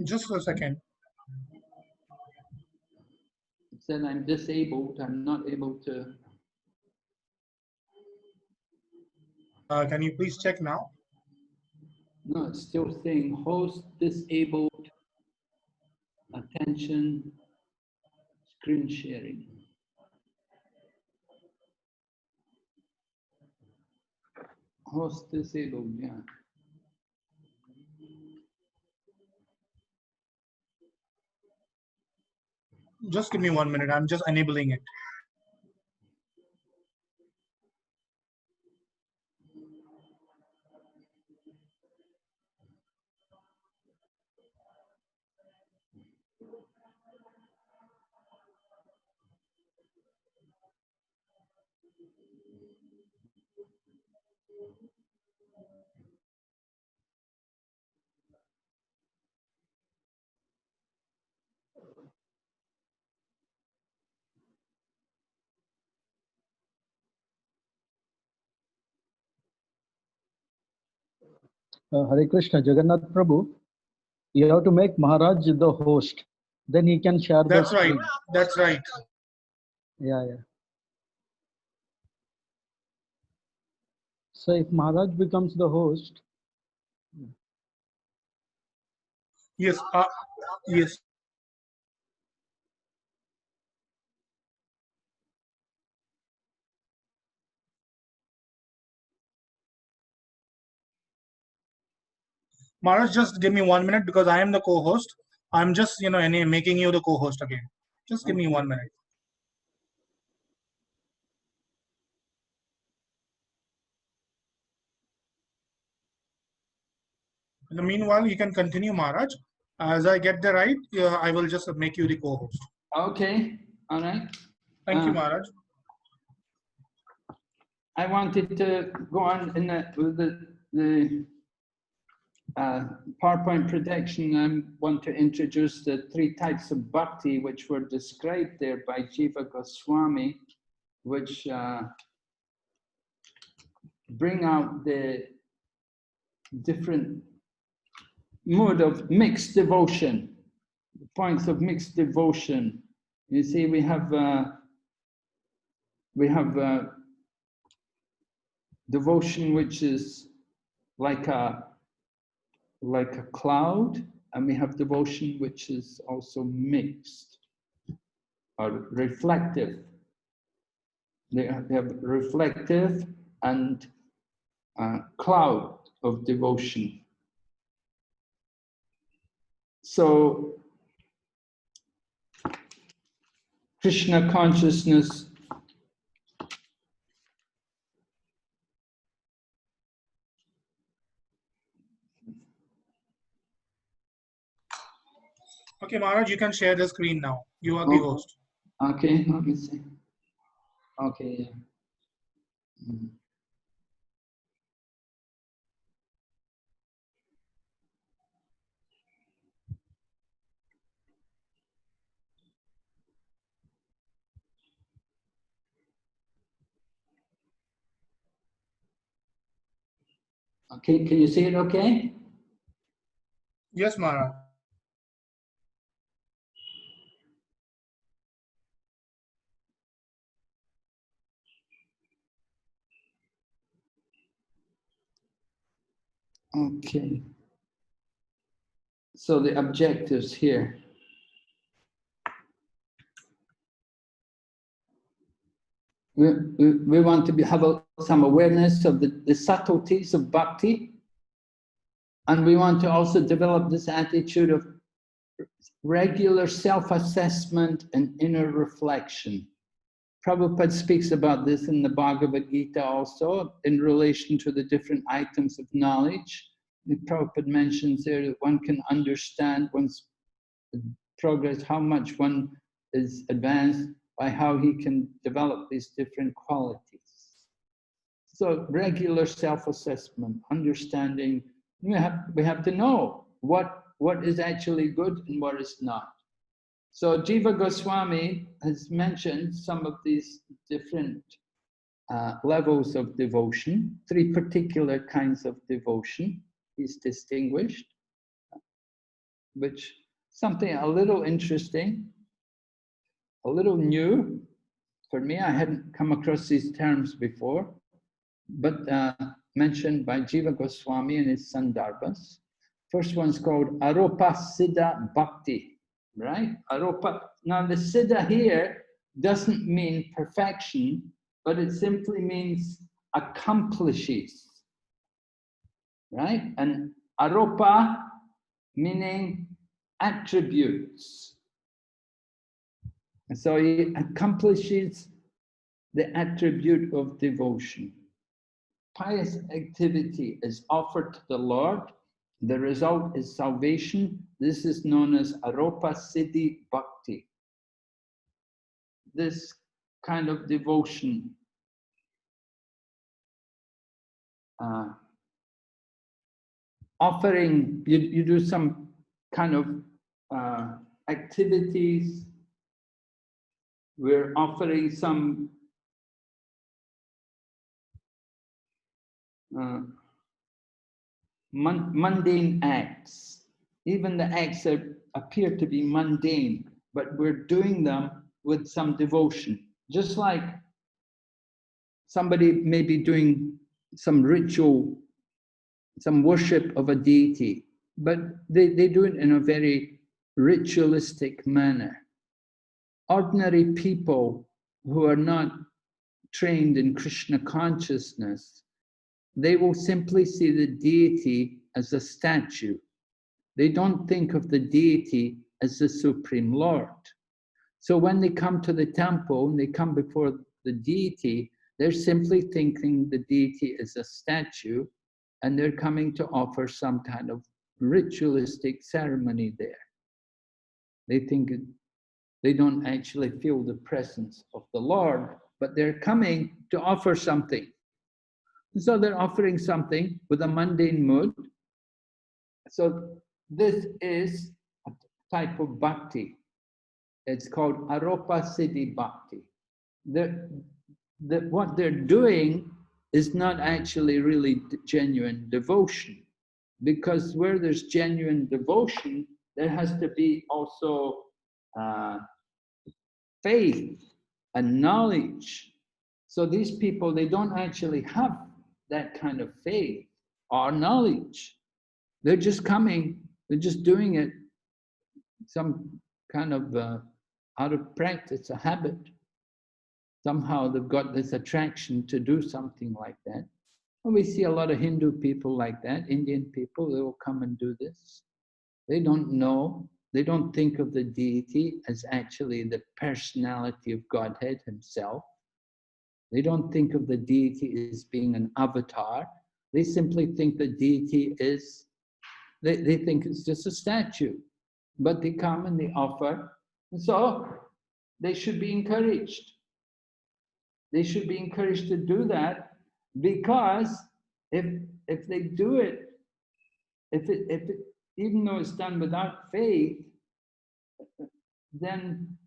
Just a second. It said I'm disabled. I'm not able to. Can you please check now? No, it's still saying host disabled. Attention. Screen sharing. Host disabled, yeah. Just give me 1 minute. I'm just enabling it. Hare Krishna, Jagannath Prabhu, you have to make Maharaj the host. Then he can share the That's screen. right. That's right. Yeah. So if Maharaj becomes the host. Yes. Yes. Maharaj, just give me 1 minute because I am the co-host. I'm just, making you the co-host again. Just give me 1 minute. In the meanwhile, you can continue, Maharaj. As I get the right, I will just make you the co-host. Okay, all right. Thank you, Maharaj. I wanted to go on in with the PowerPoint projection. I want to introduce the 3 types of bhakti which were described there by Jiva Goswami, which bring out the different mode of mixed devotion, the points of mixed devotion. You see, we have devotion which is like a cloud, and we have devotion which is also mixed or reflective. They have reflective and cloud of devotion. So Krishna consciousness Okay, Maharaj, you can share the screen now. You are the host. Okay, let me see. Okay, yeah. Mm. Okay, can you see it okay? Yes, Maharaj. Okay. So the objectives here. We want to have some awareness of the subtleties of bhakti, and we want to also develop this attitude of regular self-assessment and inner reflection. Prabhupada speaks about this in the Bhagavad Gita also, in relation to the different items of knowledge. Prabhupada mentions there that one can understand one's progress, how much one is advanced by how he can develop these different qualities. So regular self-assessment, understanding, we have to know what is actually good and what is not. So Jiva Goswami has mentioned some of these different levels of devotion, 3 particular kinds of devotion he's distinguished, which something a little interesting, a little new for me. I hadn't come across these terms before, but mentioned by Jiva Goswami in his Sandarbhas. First one's called Aropa Siddha Bhakti, right? Aropa. Now the Siddha here doesn't mean perfection, but it simply means accomplishes, right? And Aropa meaning attributes. And so he accomplishes the attribute of devotion. Pious activity is offered to the Lord. The result is salvation. This is known as Aropa Siddhi Bhakti. This kind of devotion offering, you do some kind of activities. We're offering some mundane acts. Even the acts appear to be mundane, but we're doing them with some devotion. Just like somebody may be doing some ritual, some worship of a deity, but they do it in a very ritualistic manner. Ordinary people who are not trained in Krishna consciousness, they will simply see the deity as a statue. They don't think of the deity as the Supreme Lord. So when they come to the temple and they come before the deity, they're simply thinking the deity is a statue, and they're coming to offer some kind of ritualistic ceremony there. They think they don't actually feel the presence of the Lord, but they're coming to offer something. So they're offering something with a mundane mood. So this is a type of bhakti. It's called Aropa Siddhi Bhakti. What they're doing is not actually really genuine devotion, because where there's genuine devotion, there has to be also faith and knowledge. So these people, they don't actually have that kind of faith or knowledge. They're just coming, they're just doing it, some kind of out of practice, a habit. Somehow they've got this attraction to do something like that. And we see a lot of Hindu people like that, Indian people, they will come and do this. They don't know, they don't think of the deity as actually the personality of Godhead himself. They don't think of the deity as being an avatar. They simply think the deity is, they think it's just a statue. But they come and they offer. And so they should be encouraged. They should be encouraged to do that Because if they do it, even though it's done without faith, then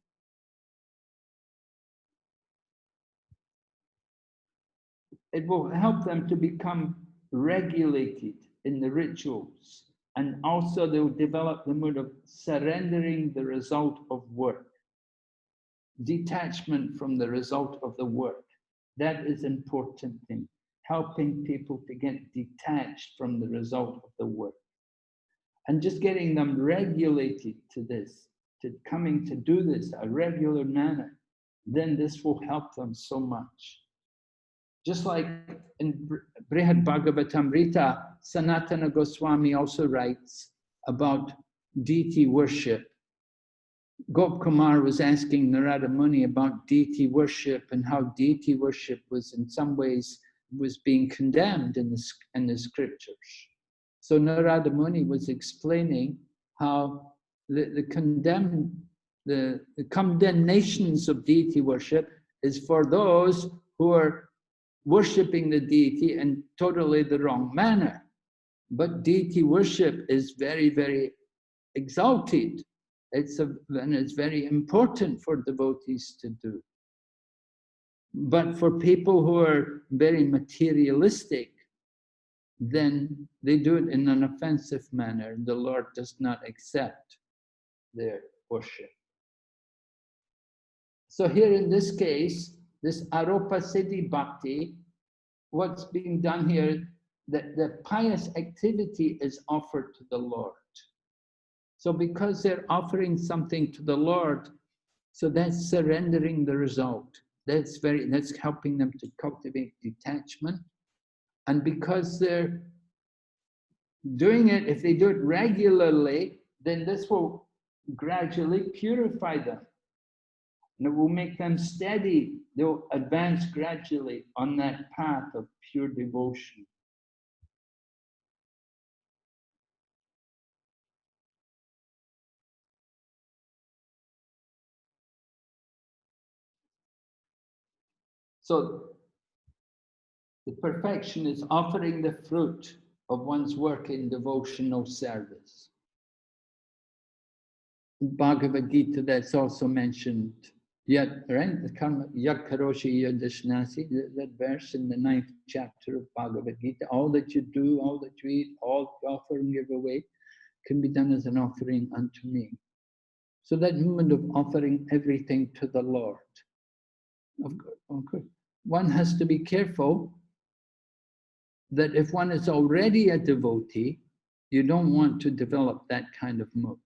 it will help them to become regulated in the rituals. And also they'll develop the mood of surrendering the result of work, detachment from the result of the work. That is an important thing, helping people to get detached from the result of the work. And just getting them regulated to this, to coming to do this a regular manner, then this will help them so much. Just like in Brihad Bhagavatamrita, Sanatana Goswami also writes about deity worship. Gop Kumar was asking Narada Muni about deity worship and how deity worship was in some ways was being condemned in the scriptures. So Narada Muni was explaining how the condemnations of deity worship is for those who are worshipping the deity in totally the wrong manner. But deity worship is very, very exalted. And it's very important for devotees to do. But for people who are very materialistic, then they do it in an offensive manner. The Lord does not accept their worship. So here in this case, this Aropa Siddhi Bhakti, what's being done here, that the pious activity is offered to the Lord. So because they're offering something to the Lord, so that's surrendering the result. That's helping them to cultivate detachment. And because they're doing it, if they do it regularly, then this will gradually purify them. And it will make them steady. They'll advance gradually on that path of pure devotion. So the perfection is offering the fruit of one's work in devotional service. In Bhagavad Gita, that's also mentioned. Yet, right? The karma, Yat Karoshi Yadashnasi, that verse in the 9th chapter of Bhagavad Gita. All that you do, all that you eat, all you offer and give away can be done as an offering unto me. So that moment of offering everything to the Lord. Of course, one has to be careful that if one is already a devotee, you don't want to develop that kind of mood.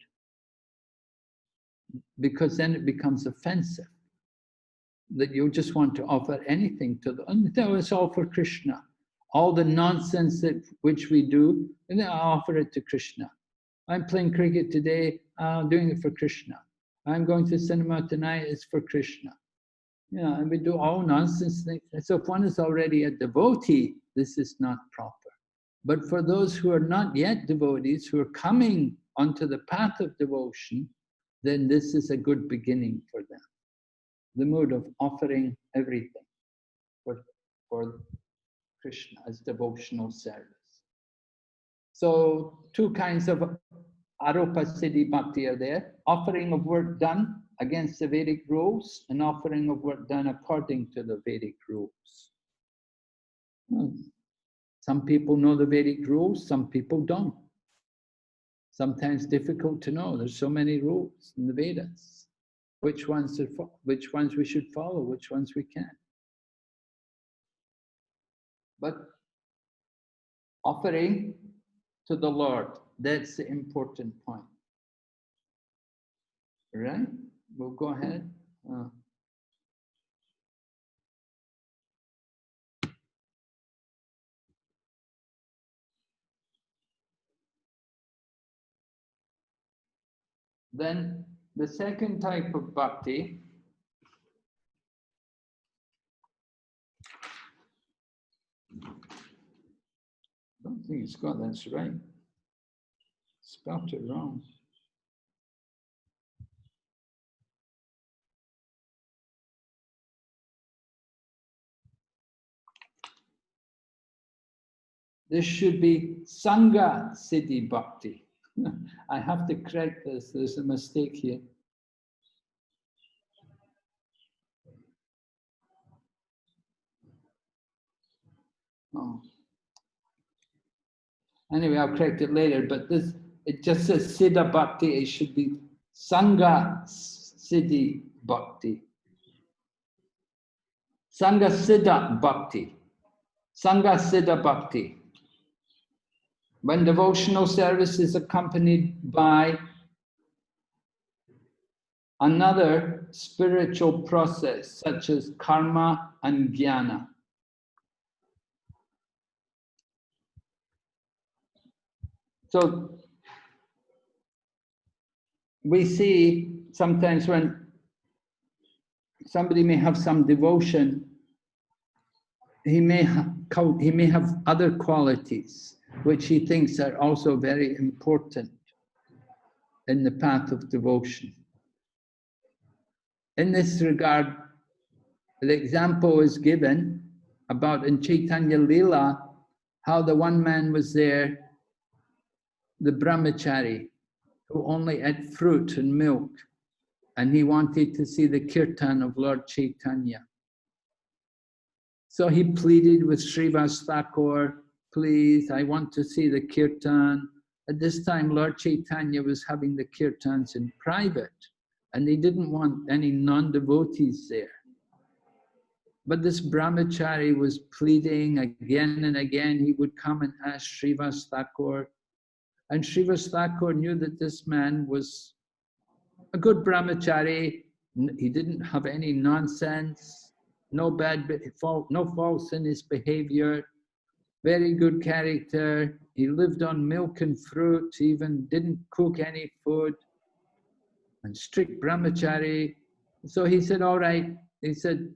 Because then it becomes offensive. That you just want to offer anything to and it's all for Krishna. All the nonsense which we do, and then I offer it to Krishna. I'm playing cricket today, I'm doing it for Krishna. I'm going to cinema tonight, it's for Krishna. You know, and we do all nonsense things. So if one is already a devotee, this is not proper. But for those who are not yet devotees, who are coming onto the path of devotion, then this is a good beginning for them. The mood of offering everything for Krishna as devotional service. So 2 kinds of Aropa Siddhi Bhakti are there. Offering of work done against the Vedic rules and offering of work done according to the Vedic rules. Some people know the Vedic rules, some people don't. Sometimes difficult to know. There's so many rules in the Vedas. Which ones we should follow, which ones we can't. But offering to the Lord, that's the important point. Right? We'll go ahead. Then the second type of bhakti I don't think it's got that's right. Spelled it wrong. This should be Sangha Siddhi Bhakti. I have to correct this, there's a mistake here. Oh. Anyway, I'll correct it later, but this, it just says Siddha Bhakti, it should be Sangha Siddhi Bhakti. Sangha Siddha Bhakti. Sangha Siddha Bhakti. When devotional service is accompanied by another spiritual process, such as karma and jnana. So we see sometimes when somebody may have some devotion, he may have other qualities which he thinks are also very important in the path of devotion. In this regard, the example is given about in Chaitanya Leela, how the one man was there, the brahmachari, who only ate fruit and milk, and he wanted to see the kirtan of Lord Chaitanya. So he pleaded with Srivas Thakur, please, I want to see the kirtan. At this time, Lord Chaitanya was having the kirtans in private, and they didn't want any non-devotees there. But this brahmachari was pleading again and again. He would come and ask Srivas Thakur, and Srivas Thakur knew that this man was a good brahmachari. He didn't have any nonsense, no faults in his behavior, very good character. He lived on milk and fruit, even didn't cook any food, and strict brahmachari. So he said, all right. He said,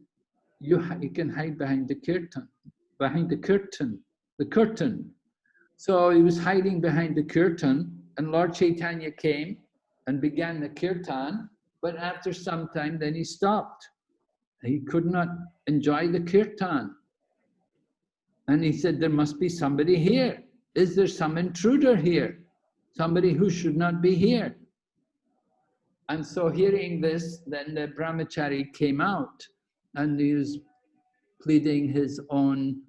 you can hide behind the curtain, the curtain. So he was hiding behind the curtain, and Lord Chaitanya came and began the kirtan, but after some time then he stopped. He could not enjoy the kirtan. And he said, there must be somebody here. Is there some intruder here? Somebody who should not be here. And so hearing this, then the brahmachari came out and he was pleading his own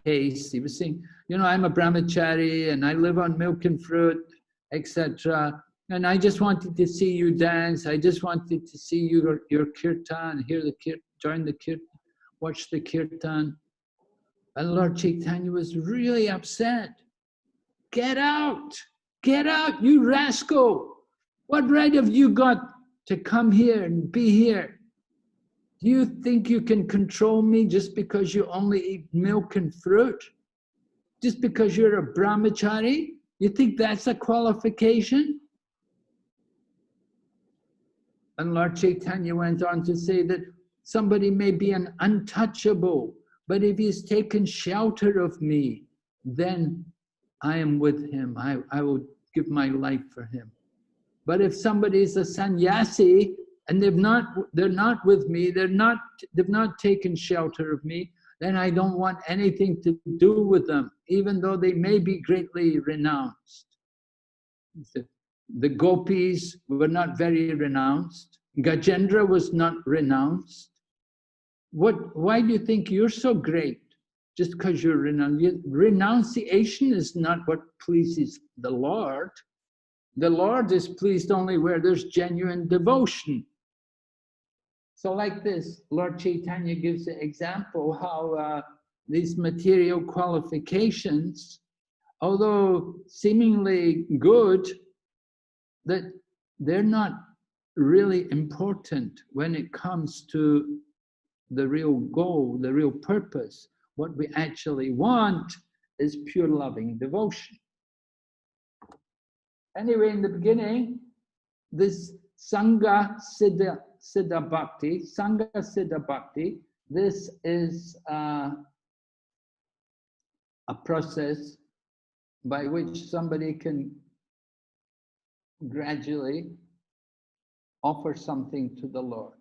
case. He was saying, you know, I'm a brahmachari and I live on milk and fruit, etc. And I just wanted to see you dance. I just wanted to see your kirtan, hear the kirtan, join the kirtan, watch the kirtan. And Lord Chaitanya was really upset. Get out, you rascal. What right have you got to come here and be here? Do you think you can control me just because you only eat milk and fruit? Just because you're a brahmachari? You think that's a qualification? And Lord Chaitanya went on to say that somebody may be an untouchable, but if he's taken shelter of me, then I am with him. I will give my life for him. But if somebody is a sannyasi and they're not with me, they've not taken shelter of me, then I don't want anything to do with them, even though they may be greatly renounced. The gopis were not very renounced. Gajendra was not renounced. Why do you think you're so great? Just because you're renounced. Renunciation is not what pleases the Lord. The Lord is pleased only where there's genuine devotion. So like this, Lord Chaitanya gives the example how these material qualifications, although seemingly good, that they're not really important when it comes to the real goal, the real purpose. What we actually want is pure loving devotion. Anyway, in the beginning, this Sangha Siddha Bhakti, Sangha Siddha Bhakti, this is a process by which somebody can gradually offer something to the Lord.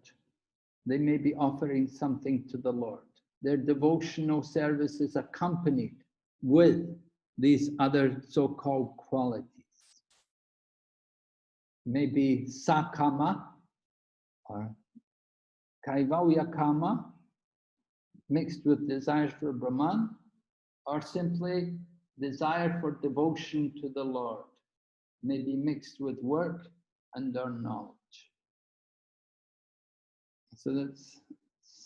They may be offering something to the Lord. Their devotional service is accompanied with these other so-called qualities. Maybe sakama or kaivalya kama mixed with desires for Brahman, or simply desire for devotion to the Lord, maybe mixed with work and or knowledge. So that's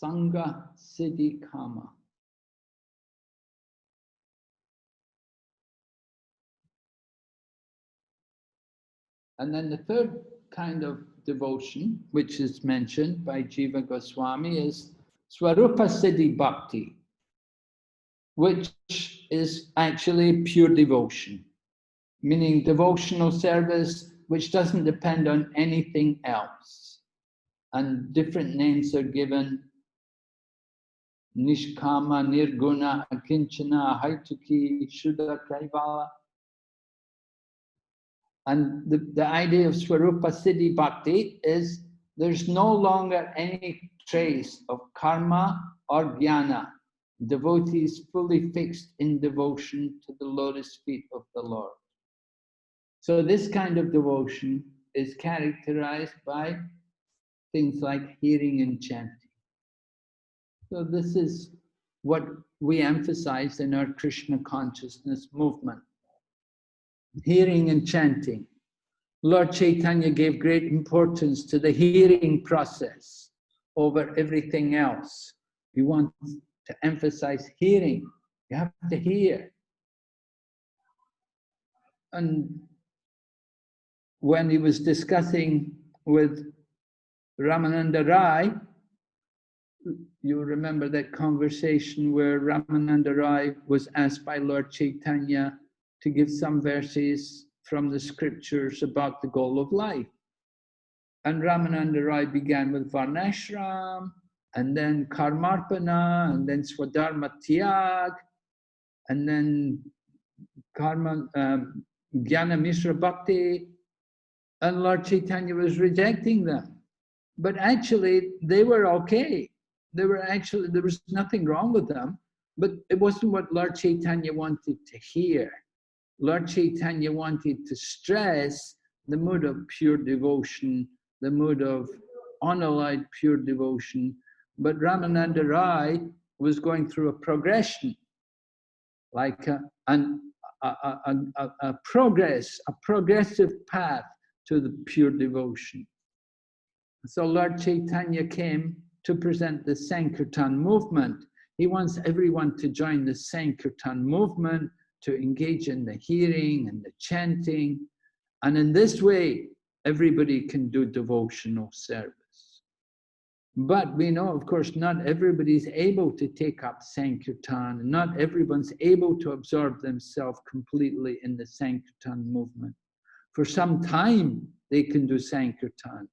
Sangha Siddhi Kama. And then the third kind of devotion, which is mentioned by Jiva Goswami, is Swarupa Siddhi Bhakti, which is actually pure devotion, meaning devotional service which doesn't depend on anything else. And different names are given: Nishkama, Nirguna, Akinchana, Haituki, Shuddha, Kaivala. And the idea of Swarupa Siddhi Bhakti is there's no longer any trace of karma or jnana. Devotees fully fixed in devotion to the lotus feet of the Lord. So this kind of devotion is characterized by things like hearing and chanting. So this is what we emphasize in our Krishna consciousness movement. Hearing and chanting. Lord Chaitanya gave great importance to the hearing process over everything else. We want to emphasize hearing. You have to hear. And when he was discussing with Ramananda Rai, you remember that conversation where Ramananda Rai was asked by Lord Chaitanya to give some verses from the scriptures about the goal of life. And Ramananda Rai began with Varnashram, and then Karmarpana, and then Swadharma Tyag, and then Karma, Jnana Mishra Bhakti, and Lord Chaitanya was rejecting them. But actually, they were okay. There was nothing wrong with them, but it wasn't what Lord Chaitanya wanted to hear. Lord Chaitanya wanted to stress the mood of pure devotion, the mood of unalloyed pure devotion. But Ramananda Rai was going through a progression, like a progressive path to the pure devotion. So Lord Chaitanya came to present the Sankirtan movement. He wants everyone to join the Sankirtan movement, to engage in the hearing and the chanting. And in this way, everybody can do devotional service. But we know, of course, not everybody's able to take up Sankirtan. Not everyone's able to absorb themselves completely in the Sankirtan movement. For some time, they can do Sankirtan.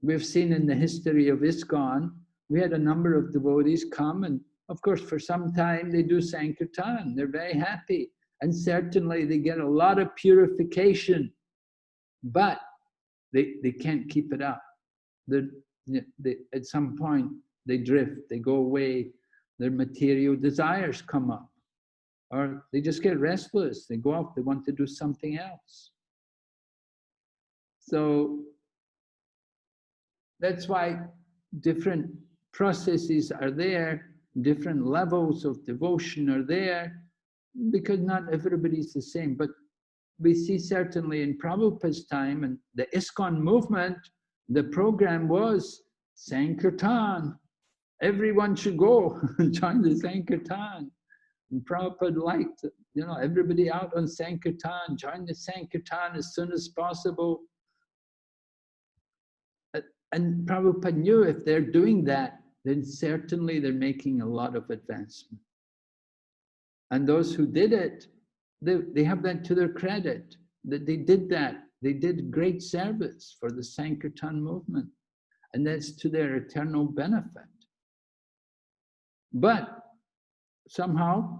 We've seen in the history of ISKCON, we had a number of devotees come, and of course, for some time they do Sankirtan. They're very happy, and certainly they get a lot of purification, but they can't keep it up. At some point, they drift, they go away, their material desires come up, or they just get restless, they go off, they want to do something else. So that's why different processes are there, different levels of devotion are there, because not everybody's the same. But we see certainly in Prabhupada's time and the ISKCON movement, the program was Sankirtan. Everyone should go and join the Sankirtan. And Prabhupada liked, everybody out on Sankirtan, join the Sankirtan as soon as possible. And Prabhupada knew if they're doing that, then certainly they're making a lot of advancement. And those who did it, they have that to their credit, that they did that. They did great service for the Sankirtan movement, and that's to their eternal benefit. But somehow,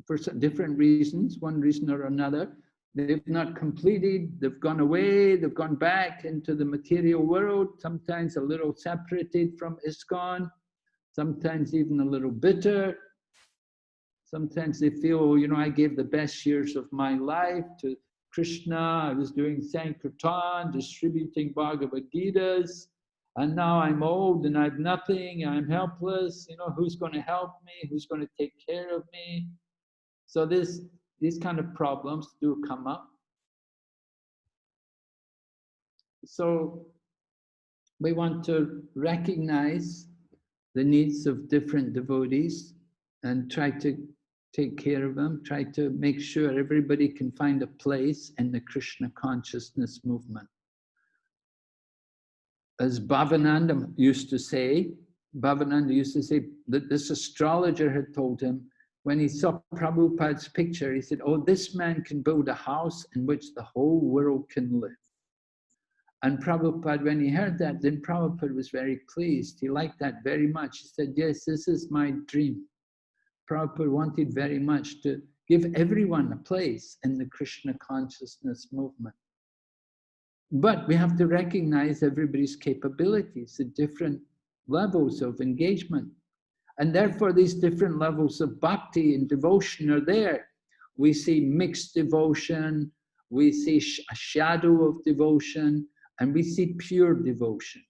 for different reasons, one reason or another, they've not completed, they've gone away, they've gone back into the material world, sometimes a little separated from ISKCON, sometimes even a little bitter. Sometimes they feel, oh, you know, I gave the best years of my life to Krishna. I was doing Sankirtan, distributing Bhagavad Gitas, and now I'm old and I've nothing. I'm helpless. You know, who's going to help me? Who's going to take care of me? So these kind of problems do come up. So we want to recognize the needs of different devotees and try to take care of them, try to make sure everybody can find a place in the Krishna consciousness movement. As Bhavananda used to say that this astrologer had told him, when he saw Prabhupada's picture, he said, oh, this man can build a house in which the whole world can live. And Prabhupada, when he heard that, then Prabhupada was very pleased. He liked that very much. He said, yes, this is my dream. Prabhupada wanted very much to give everyone a place in the Krishna consciousness movement. But we have to recognize everybody's capabilities, the different levels of engagement. And therefore, these different levels of bhakti and devotion are there. We see mixed devotion, we see a shadow of devotion, and we see pure devotion.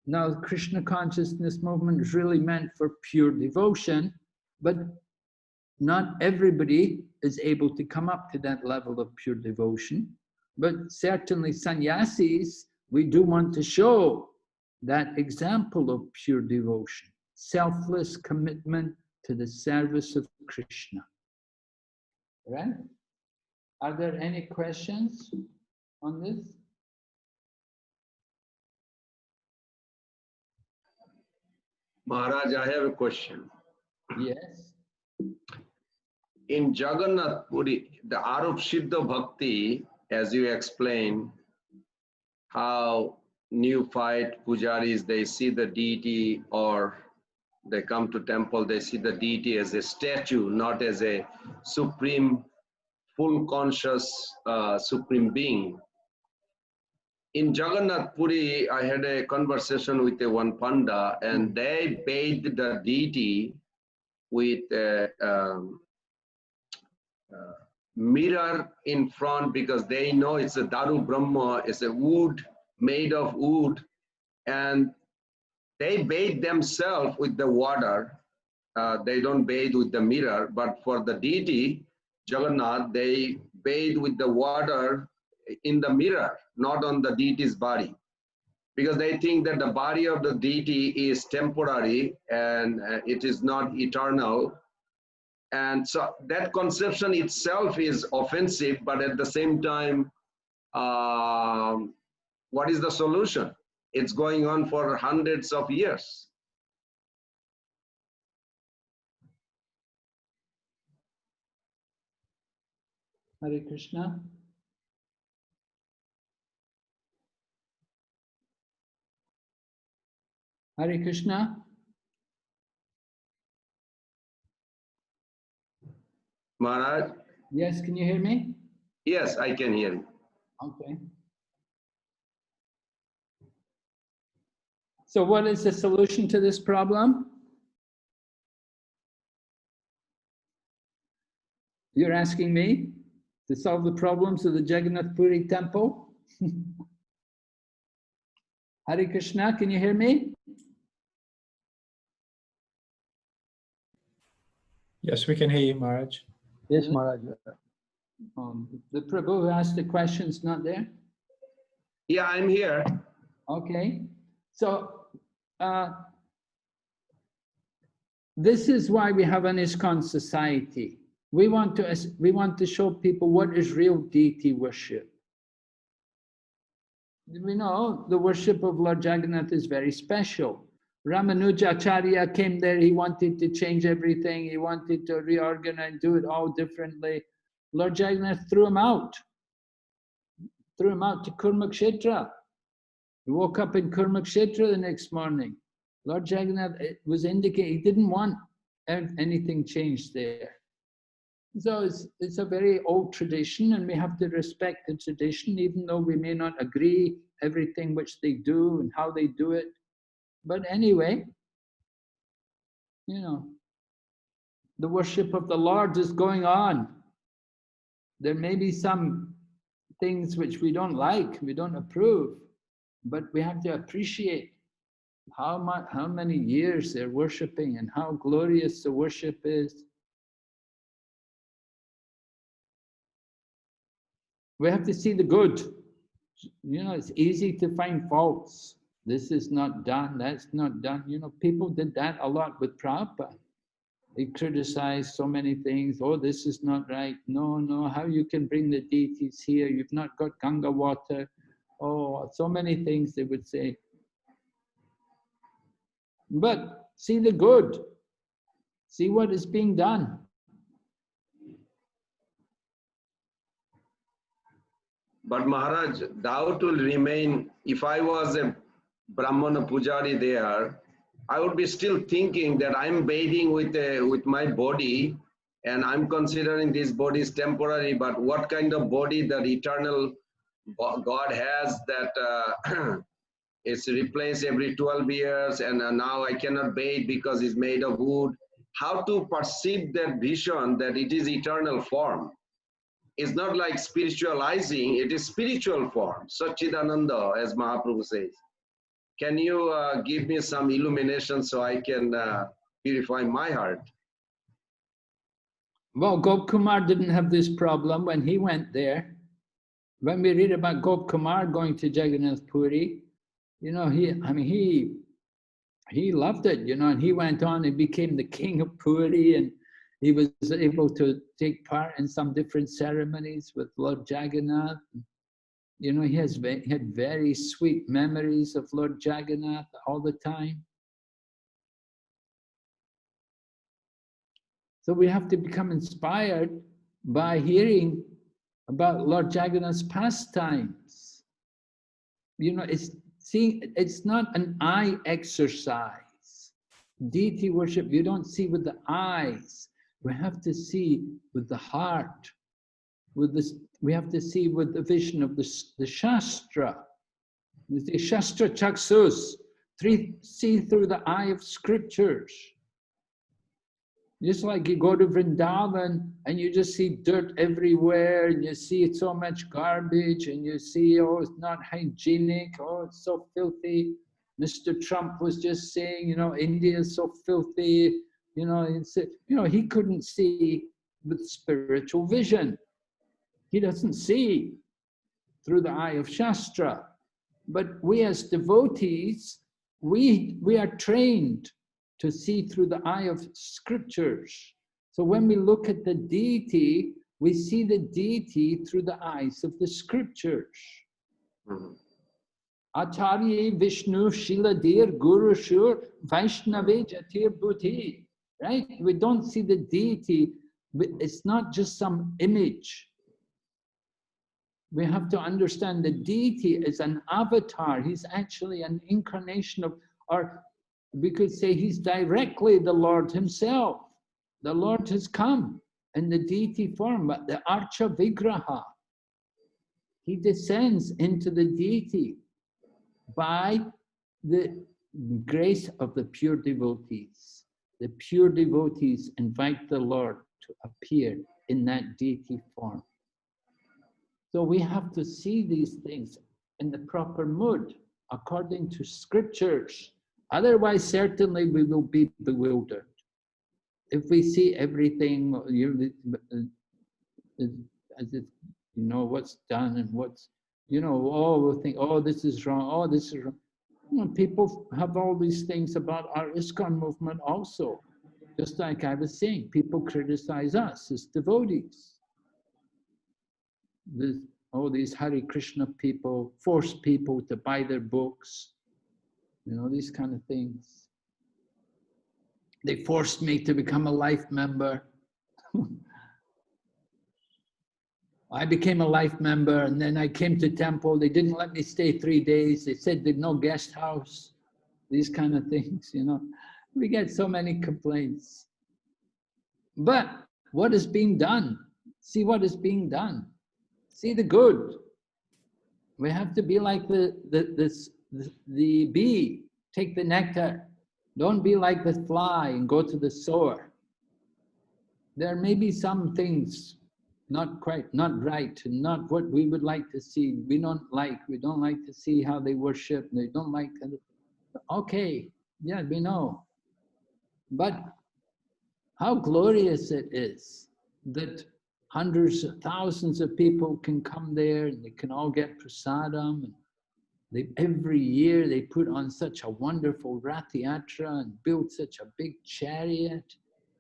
Now, the Krishna consciousness movement is really meant for pure devotion, but not everybody is able to come up to that level of pure devotion. But certainly sannyasis, we do want to show that example of pure devotion, selfless commitment to the service of Krishna. Right? Are there any questions on this? Maharaj, I have a question. Yes. In Jagannath Puri, the Arup Siddha Bhakti, as you explained, how neophyte pujaris, they see the deity, or they come to temple, they see the deity as a statue, not as a supreme, full conscious, supreme being. In Jagannath Puri, I had a conversation with one panda, and they bathed the deity with a mirror in front, because they know it's a Daru Brahma, it's a wood, made of wood, and they bathe themselves with the water. They don't bathe with the mirror, but for the deity, Jagannath, they bathe with the water in the mirror, not on the deity's body, because they think that the body of the deity is temporary and it is not eternal. And so that conception itself is offensive, but at the same time, what is the solution? It's going on for hundreds of years. Hare Krishna. Hare Krishna. Maharaj? Yes, can you hear me? Yes, I can hear you. Okay. So what is the solution to this problem? You're asking me to solve the problems of the Jagannath Puri temple? Hare Krishna, can you hear me? Yes, we can hear you, Maharaj. Yes, Maharaj. The Prabhu who asked the question's not there? Yeah, I'm here. Okay. So, this is why we have an ISKCON society. We want to show people what is real deity worship. We know the worship of Lord Jagannath is very special. Ramanujacharya came there, he wanted to change everything, he wanted to reorganize, do it all differently. Lord Jagannath threw him out to Kurmakshetra. He woke up in Kurmakshetra the next morning. Lord Jagannath was indicating he didn't want anything changed there. So it's a very old tradition, and we have to respect the tradition, even though we may not agree everything which they do and how they do it. But anyway, you know, the worship of the Lord is going on. There may be some things which we don't like, we don't approve, but we have to appreciate how many years they're worshipping and how glorious the worship is. We have to see the good. You know, it's easy to find faults. This is not done, that's not done. You know, people did that a lot with Prabhupada. They criticized so many things. Oh, this is not right. No, no, how you can bring the deities here? You've not got Ganga water. Oh, so many things they would say. But see the good. See what is being done. But Maharaj, doubt will remain. If I was a Brahmana Pujari there, I would be still thinking that I'm bathing with my body, and I'm considering this body is temporary, but what kind of body that eternal God has that it's replaced every 12 years, and now I cannot bathe because it's made of wood. How to perceive that vision that it is eternal form? It's not like spiritualizing, it is spiritual form, Satchidananda, as Mahaprabhu says. Can you give me some illumination so I can purify my heart? Well, Gopkumar didn't have this problem when he went there. When we read about Gopkumar going to Jagannath Puri, you know, he loved it, you know, and he went on and became the king of Puri, and he was able to take part in some different ceremonies with Lord Jagannath. You know, he had very sweet memories of Lord Jagannath all the time. So we have to become inspired by hearing about Lord Jagannath's pastimes. You know, it's not an eye exercise. Deity worship, you don't see with the eyes. We have to see with the heart. We have to see with the vision of the Shastra. The Shastra Chaksus, see through the eye of scriptures. Just like you go to Vrindavan and you just see dirt everywhere, and you see so much garbage, and you see, oh, it's not hygienic, oh, it's so filthy. Mr. Trump was just saying, you know, India is so filthy, you know, he couldn't see with spiritual vision. He doesn't see through the eye of Shastra. But we as devotees, we are trained to see through the eye of scriptures. So when we look at the deity, we see the deity through the eyes of the scriptures. Acharya Vishnu Shiladir Guru Shur Vaishnave Jatir Buddhi. Right? We don't see the deity. It's not just some image. We have to understand the deity is an avatar. He's actually an incarnation of, or we could say he's directly the Lord himself. The Lord has come in the deity form, but the Archa Vigraha. He descends into the deity by the grace of the pure devotees. The pure devotees invite the Lord to appear in that deity form. So we have to see these things in the proper mood, according to scriptures. Otherwise, certainly we will be bewildered. If we see everything, as if, you know, what's done and what's, you know, oh, we'll think, oh, this is wrong, oh, this is wrong. You know, people have all these things about our ISKCON movement also. Just like I was saying, people criticize us as devotees. All these Hare Krishna people force people to buy their books, you know, these kind of things. They forced me to become a life member. I became a life member, and then I came to temple. They didn't let me stay 3 days. They said there's no guest house. These kind of things, you know. We get so many complaints. But what is being done? See what is being done. See the good. We have to be like the bee. Take the nectar. Don't be like the fly and go to the sower. there may be some things not right, and not what we would like to see. We don't like to see how they worship. They don't like to, okay, yeah, we know. But how glorious it is that hundreds of thousands of people can come there and they can all get prasadam. And every year they put on such a wonderful Rati and build such a big chariot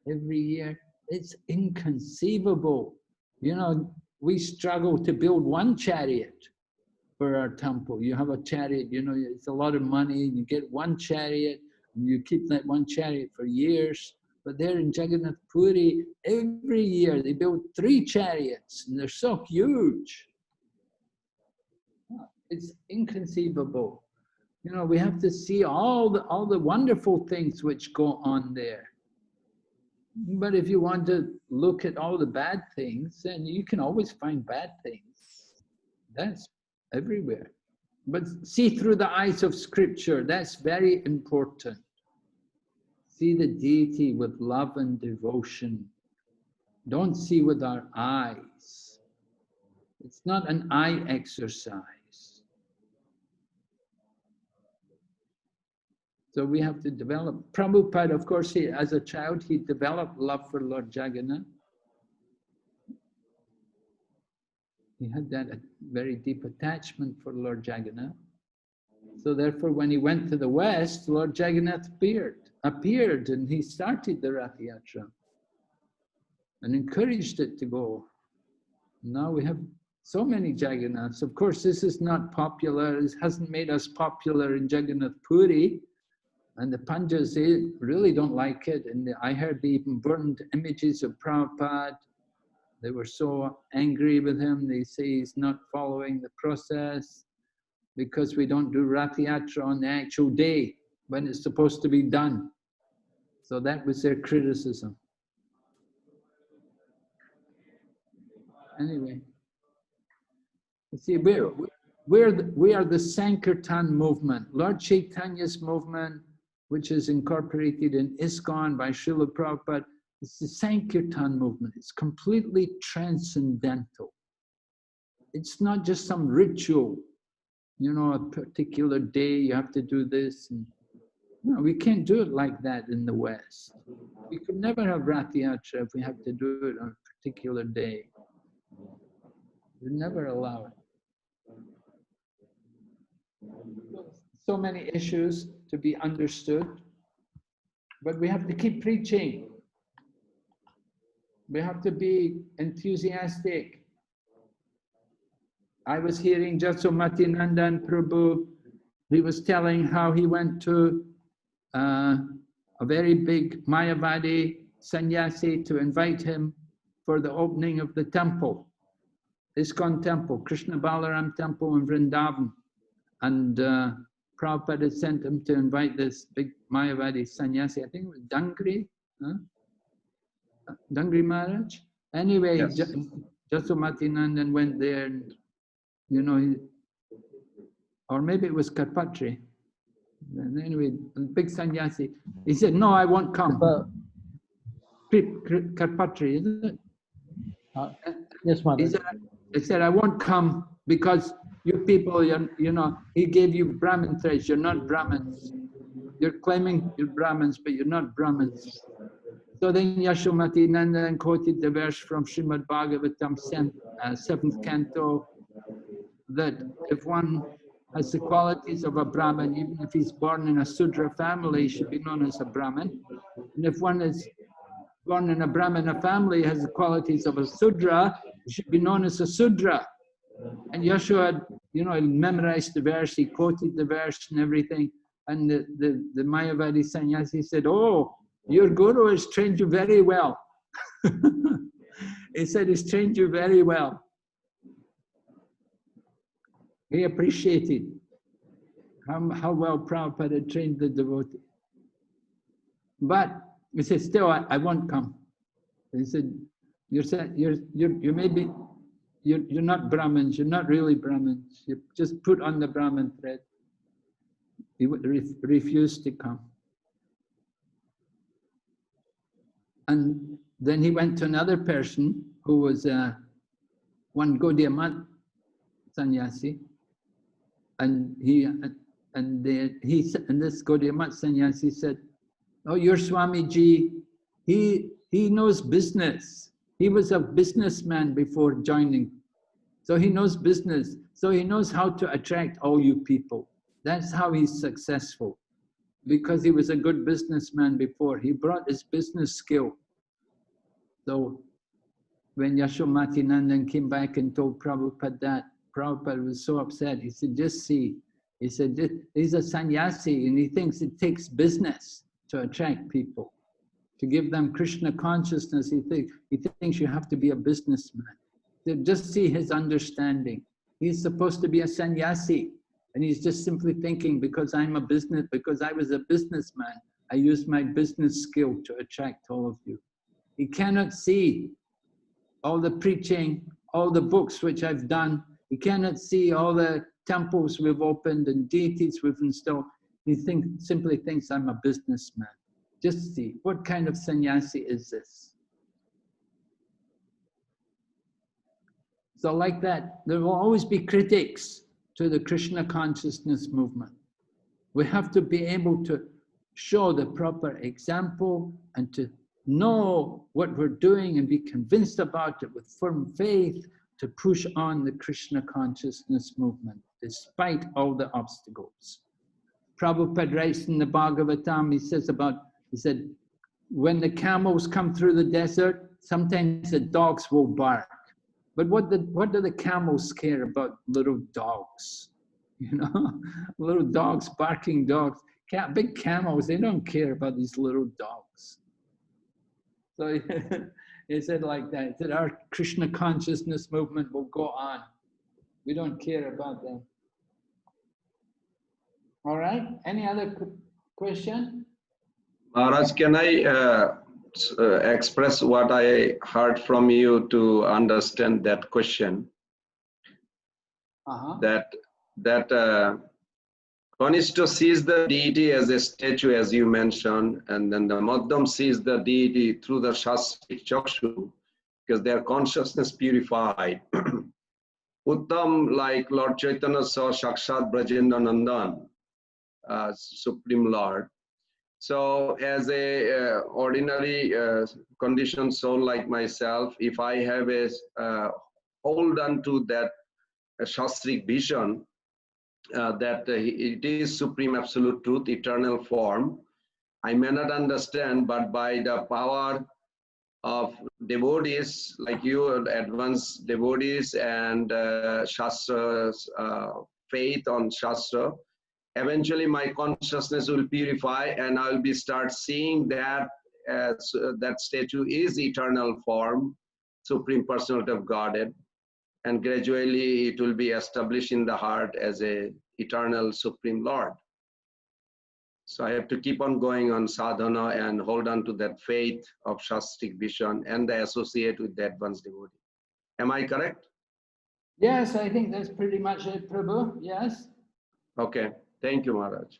every year. It's inconceivable. You know, we struggle to build one chariot for our temple. You have a chariot, you know, it's a lot of money, and you get one chariot, and you keep that one chariot for years. But there in Jagannath Puri, every year they build 3 chariots, and they're so huge. It's inconceivable. You know, we have to see all the wonderful things which go on there. But if you want to look at all the bad things, then you can always find bad things. That's everywhere. But see through the eyes of scripture, that's very important. See the deity with love and devotion. Don't see with our eyes. It's not an eye exercise. So we have to develop. Prabhupada, of course, as a child, he developed love for Lord Jagannath. He had that very deep attachment for Lord Jagannath. So therefore, when he went to the West, Lord Jagannath appeared, and he started the Rati Ashram and encouraged it to go. Now we have so many Jagannaths. Of course, this is not popular. This hasn't made us popular in Jagannath Puri. And the Panjas, they really don't like it. And I heard they even burned images of Prabhupada. They were so angry with him. They say he's not following the process because we don't do Rati Yatra on the actual day when it's supposed to be done. So that was their criticism. Anyway, you see, we are the Sankirtan movement, Lord Chaitanya's movement, which is incorporated in ISKCON by Srila Prabhupada. It's the Sankirtan movement. It's completely transcendental. It's not just some ritual, you know, a particular day you have to do this. And, no, we can't do it like that in the West. We could never have Rati Yatra if we have to do it on a particular day. We never allow it. So many issues to be understood, but we have to keep preaching. We have to be enthusiastic. I was hearing Jasomati Nandan Prabhu, he was telling how he went to a very big Mayavadi sannyasi to invite him for the opening of the temple, ISKCON temple, Krishna Balaram temple in Vrindavan. And Prabhupada had sent him to invite this big Mayavadi sannyasi, I think it was Dangri, Dangri Maharaj. Anyway, yes. Jasomati Nandan went there, and, you know, or maybe it was Karpatri. And anyway, big sannyasi, he said, no, I won't come. Karpatri, isn't it? Yes, Maharaj. He said, I won't come because you people, you know, he gave you Brahmin traits, you're not Brahmins. You're claiming you're Brahmins, but you're not Brahmins. So then Yashomati Nandan quoted the verse from Srimad Bhagavatam, 7th canto, that if one has the qualities of a Brahmin, even if he's born in a Sudra family, he should be known as a Brahmin. And if one is born in a Brahmana family, has the qualities of a Sudra, he should be known as a Sudra. And Yashua had, you know, memorized the verse, he quoted the verse and everything. And the Mayavadi sannyasi said, oh, your guru has trained you very well. He said, he's trained you very well. He appreciated how well Prabhupada had trained the devotee. But he said, still, I won't come. He said, you may be, you're not Brahmins, you're not really Brahmins. You just put on the Brahmin thread. He refused to come. And then he went to another person who was one Gaudiya Math sannyasi, and this Gaudiya Math sannyasi said, "Oh, your Swamiji, he knows business. He was a businessman before joining, so he knows business. So he knows how to attract all you people. That's how he's successful, because he was a good businessman before. He brought his business skill." So when Yashomati Nandan came back and told Prabhupada that, Prabhupada was so upset. He said, "Just see," he said, "he's a sannyasi and he thinks it takes business to attract people, to give them Krishna consciousness. He thinks you have to be a businessman." So just see his understanding. He's supposed to be a sannyasi, and he's just simply thinking, because I was a businessman, I used my business skill to attract all of you. He cannot see all the preaching, all the books which I've done. He cannot see all the temples we've opened and deities we've installed. He simply thinks I'm a businessman. Just see, what kind of sannyasi is this? So like that, there will always be critics to the Krishna consciousness movement. We have to be able to show the proper example and to know what we're doing and be convinced about it with firm faith to push on the Krishna consciousness movement despite all the obstacles. Prabhupada writes in the Bhagavatam, he said, when the camels come through the desert, sometimes the dogs will bark. But what do the camels care about little dogs? You know, little dogs, barking dogs. Big camels, they don't care about these little dogs. So he said like that, he said our Krishna consciousness movement will go on. We don't care about them. All right, any other question? Maharaj, can I express what I heard from you to understand that question? That Kanishta sees the deity as a statue, as you mentioned, and then the Madhyam sees the deity through the Shastrik Chakshu, because their consciousness purified. Uttam, like Lord Chaitanya saw Sakshat Brajendra Nandan, Supreme Lord. So as a ordinary conditioned soul like myself, if I have a hold on to that Shastrik vision, that it is supreme absolute truth, eternal form, I may not understand, but by the power of devotees like you, advanced devotees, and Shastra's faith on Shastra, eventually my consciousness will purify and I will start seeing that as that statue is eternal form, Supreme Personality of Godhead, and gradually it will be established in the heart as a eternal Supreme Lord. So I have to keep on going on sadhana and hold on to that faith of Shastrik vision and the associate with the advanced devotee. Am I correct? Yes, I think that's pretty much it, Prabhu. Yes. Okay. Thank you, Maharaj.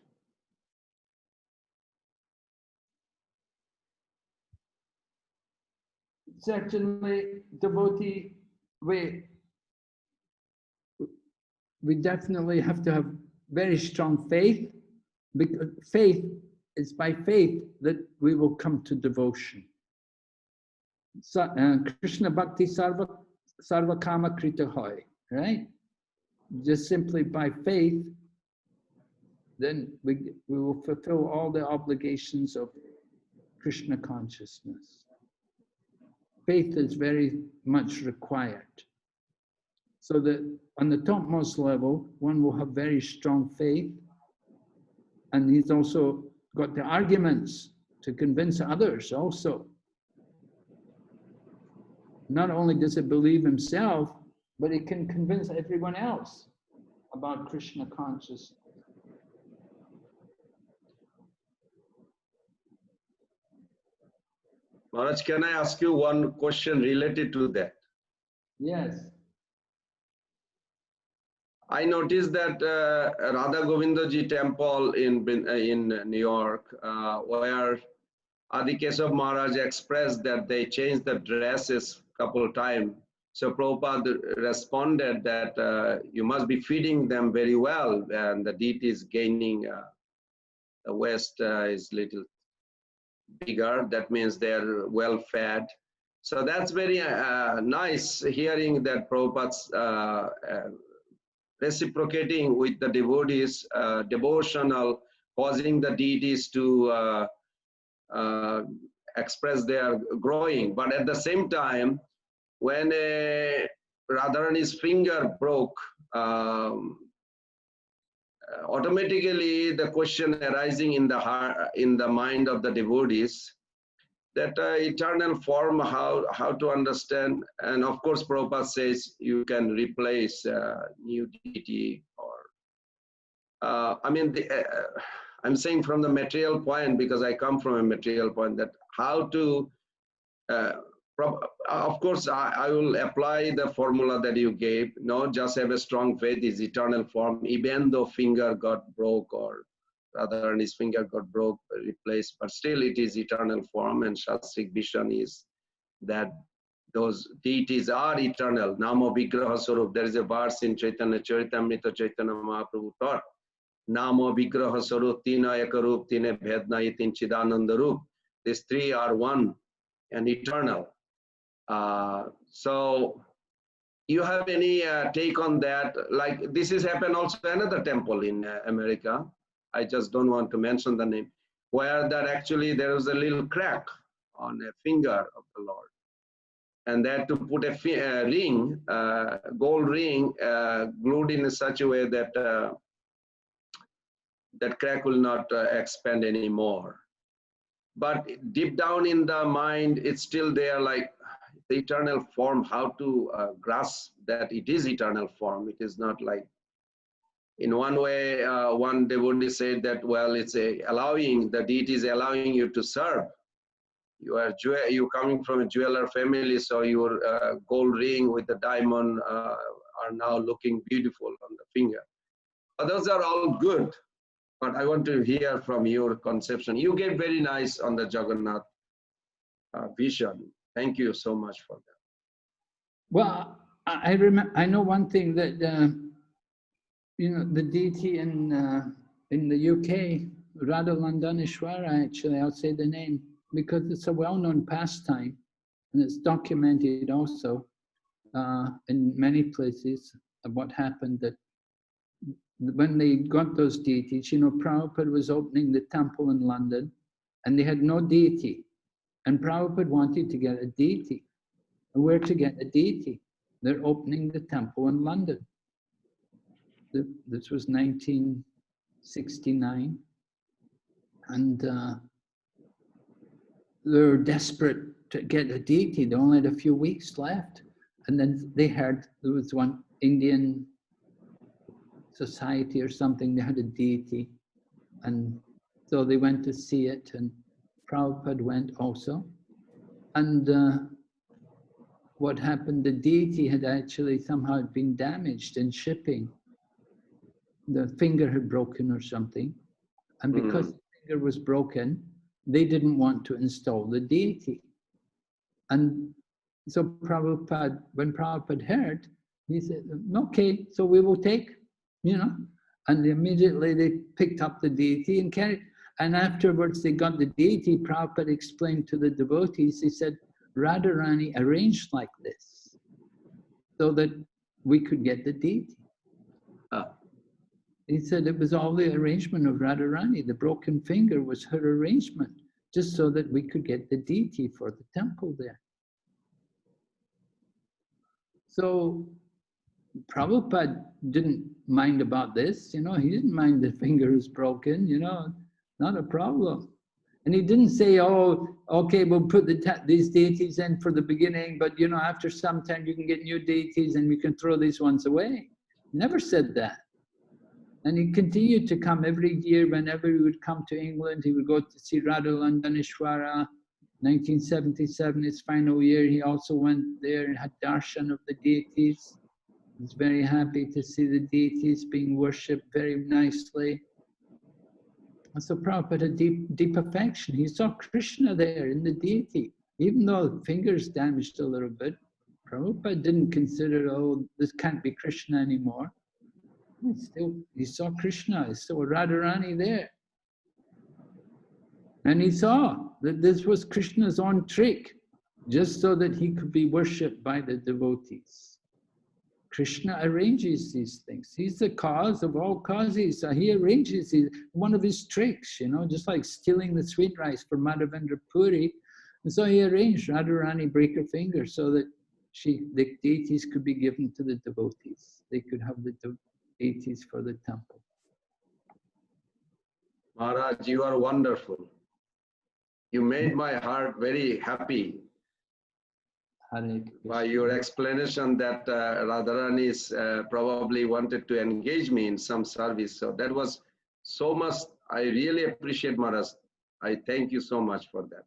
Certainly, devotee, we definitely have to have very strong faith, because faith is by faith that we will come to devotion. So, Krishna Bhakti Sarva Kama Krita Hoy, right? Just simply by faith, then we will fulfill all the obligations of Krishna consciousness. Faith is very much required. So that on the topmost level, one will have very strong faith, and he's also got the arguments to convince others also. Not only does he believe himself, but he can convince everyone else about Krishna consciousness. Maharaj, can I ask you one question related to that? Yes. I noticed that Radha Govindaji temple in New York, where Adi Keshav Maharaj expressed that they changed the dresses a couple of times. So Prabhupada responded that you must be feeding them very well, and the deity is gaining, the waist is little bigger. That means they're well fed. So that's very nice hearing that Prabhupada's reciprocating with the devotees, devotional, causing the deities to express their growing. But at the same time, when Radharani's finger broke, automatically the question arising in the heart, in the mind of the devotees, that eternal form, how to understand. And of course Prabhupada says you can replace new deity, or I mean I'm saying from the material point, because I come from a material point, that how to of course I will apply the formula that you gave. No, just have a strong faith is eternal form, even though finger got broke, or rather his finger got broke, replaced, but still it is eternal form. And Shastric vision is that those deities are eternal. Nama Vigraha Swarup. There is a verse in Chaitanya Charitamrita, Chaitanya Mahaprabhu taught, Nama Vigraha Swarup, Tina Ekarup, Tina Bhedna, Tin Chidananda Rup. These three are one and eternal. So you have any take on that? Like this has happened also another temple in America. I just don't want to mention the name, where that actually there was a little crack on a finger of the Lord. And they had to put a ring, gold ring, glued in such a way that that crack will not expand anymore. But deep down in the mind, it's still there, like the eternal form, how to grasp that it is eternal form. It is not like, in one way, one devotee said that, well, it's allowing, the deity is allowing you to serve. You coming from a jeweler family, so your gold ring with the diamond are now looking beautiful on the finger. Those are all good, but I want to hear from your conception. You gave very nice on the Jagannath vision. Thank you so much for that. Well, I remember. I know one thing that you know, the deity in the UK, Radha Landaneshwara. Actually, I'll say the name because it's a well-known pastime, and it's documented also in many places of what happened. That when they got those deities, you know, Prabhupada was opening the temple in London, and they had no deity. And Prabhupada wanted to get a deity. And where to get a deity? They're opening the temple in London. This was 1969. And they're desperate to get a deity. They only had a few weeks left. And then they heard there was one Indian society or something, they had a deity. And so they went to see it, and Prabhupada went also. And what happened, the deity had actually somehow been damaged in shipping. The finger had broken or something. And because the finger was broken, they didn't want to install the deity. And so Prabhupada, when Prabhupada heard, he said, okay, so we will take, you know. And immediately they picked up the deity and carried. And afterwards they got the deity. Prabhupada explained to the devotees, he said, Radharani arranged like this so that we could get the deity. He said it was all the arrangement of Radharani. The broken finger was her arrangement, just so that we could get the deity for the temple there. So Prabhupada didn't mind about this, you know, he didn't mind the finger was broken, you know, not a problem. And he didn't say, oh, okay, we'll put these deities in for the beginning, but you know, after some time you can get new deities and we can throw these ones away. Never said that. And he continued to come every year. Whenever he would come to England, he would go to see Radha Landaneshwara. 1977, his final year, he also went there and had darshan of the deities. He was very happy to see the deities being worshipped very nicely. So Prabhupada had deep affection. He saw Krishna there in the deity. Even though the finger's damaged a little bit, Prabhupada didn't consider, oh, this can't be Krishna anymore. He saw Krishna, he saw Radharani there. And he saw that this was Krishna's own trick, just so that he could be worshipped by the devotees. Krishna arranges these things. He's the cause of all causes. So he arranges one of his tricks, just like stealing the sweet rice from Madhavendra Puri. And so he arranged Radharani break her finger so that the deities could be given to the devotees. They could have the deities for the temple. Maharaj, you are wonderful. You made my heart very happy by your explanation that Radharani is probably wanted to engage me in some service. So that was so much. I really appreciate, Maharaj. I thank you so much for that.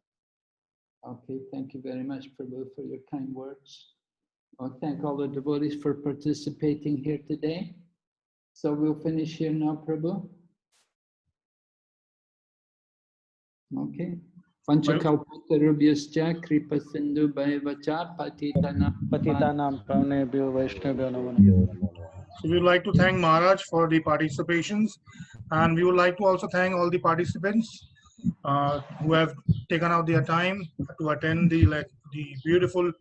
Okay, thank you very much, Prabhu, for your kind words. I thank all the devotees for participating here today. So we'll finish here now, Prabhu. Okay. Panchakalpatarubhyascha kripa sindhu bhaivacha patitanam pavnebhyo vaishnavyo namo namo. So we would like to thank Maharaj for the participations, and we would like to also thank all the participants who have taken out their time to attend the beautiful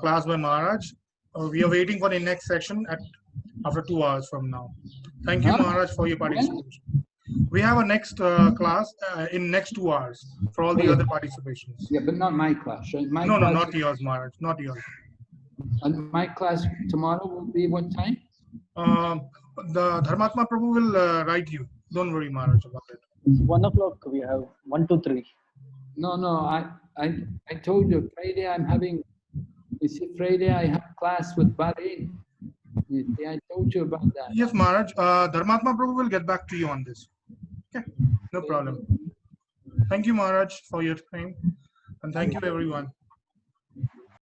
class by Maharaj. We are waiting for the next session after 2 hours from now. Thank you, Maharaj, for your participation. We have a next class in next 2 hours for all the other participations. Yeah, but not my class, right? No, not yours, Maharaj, not yours. And my class tomorrow will be what time? The Dharmatma Prabhu will write you. Don't worry, Maharaj, about it. 1 o'clock we have 1 to 3. No, I told you Friday I'm having. You see, Friday I have class with Balaji. Yeah, I told you about that. Yes, Maharaj. Dharmatma Prabhu will get back to you on this. Okay, no problem. Thank you, Maharaj, for your time, and thank you, everyone.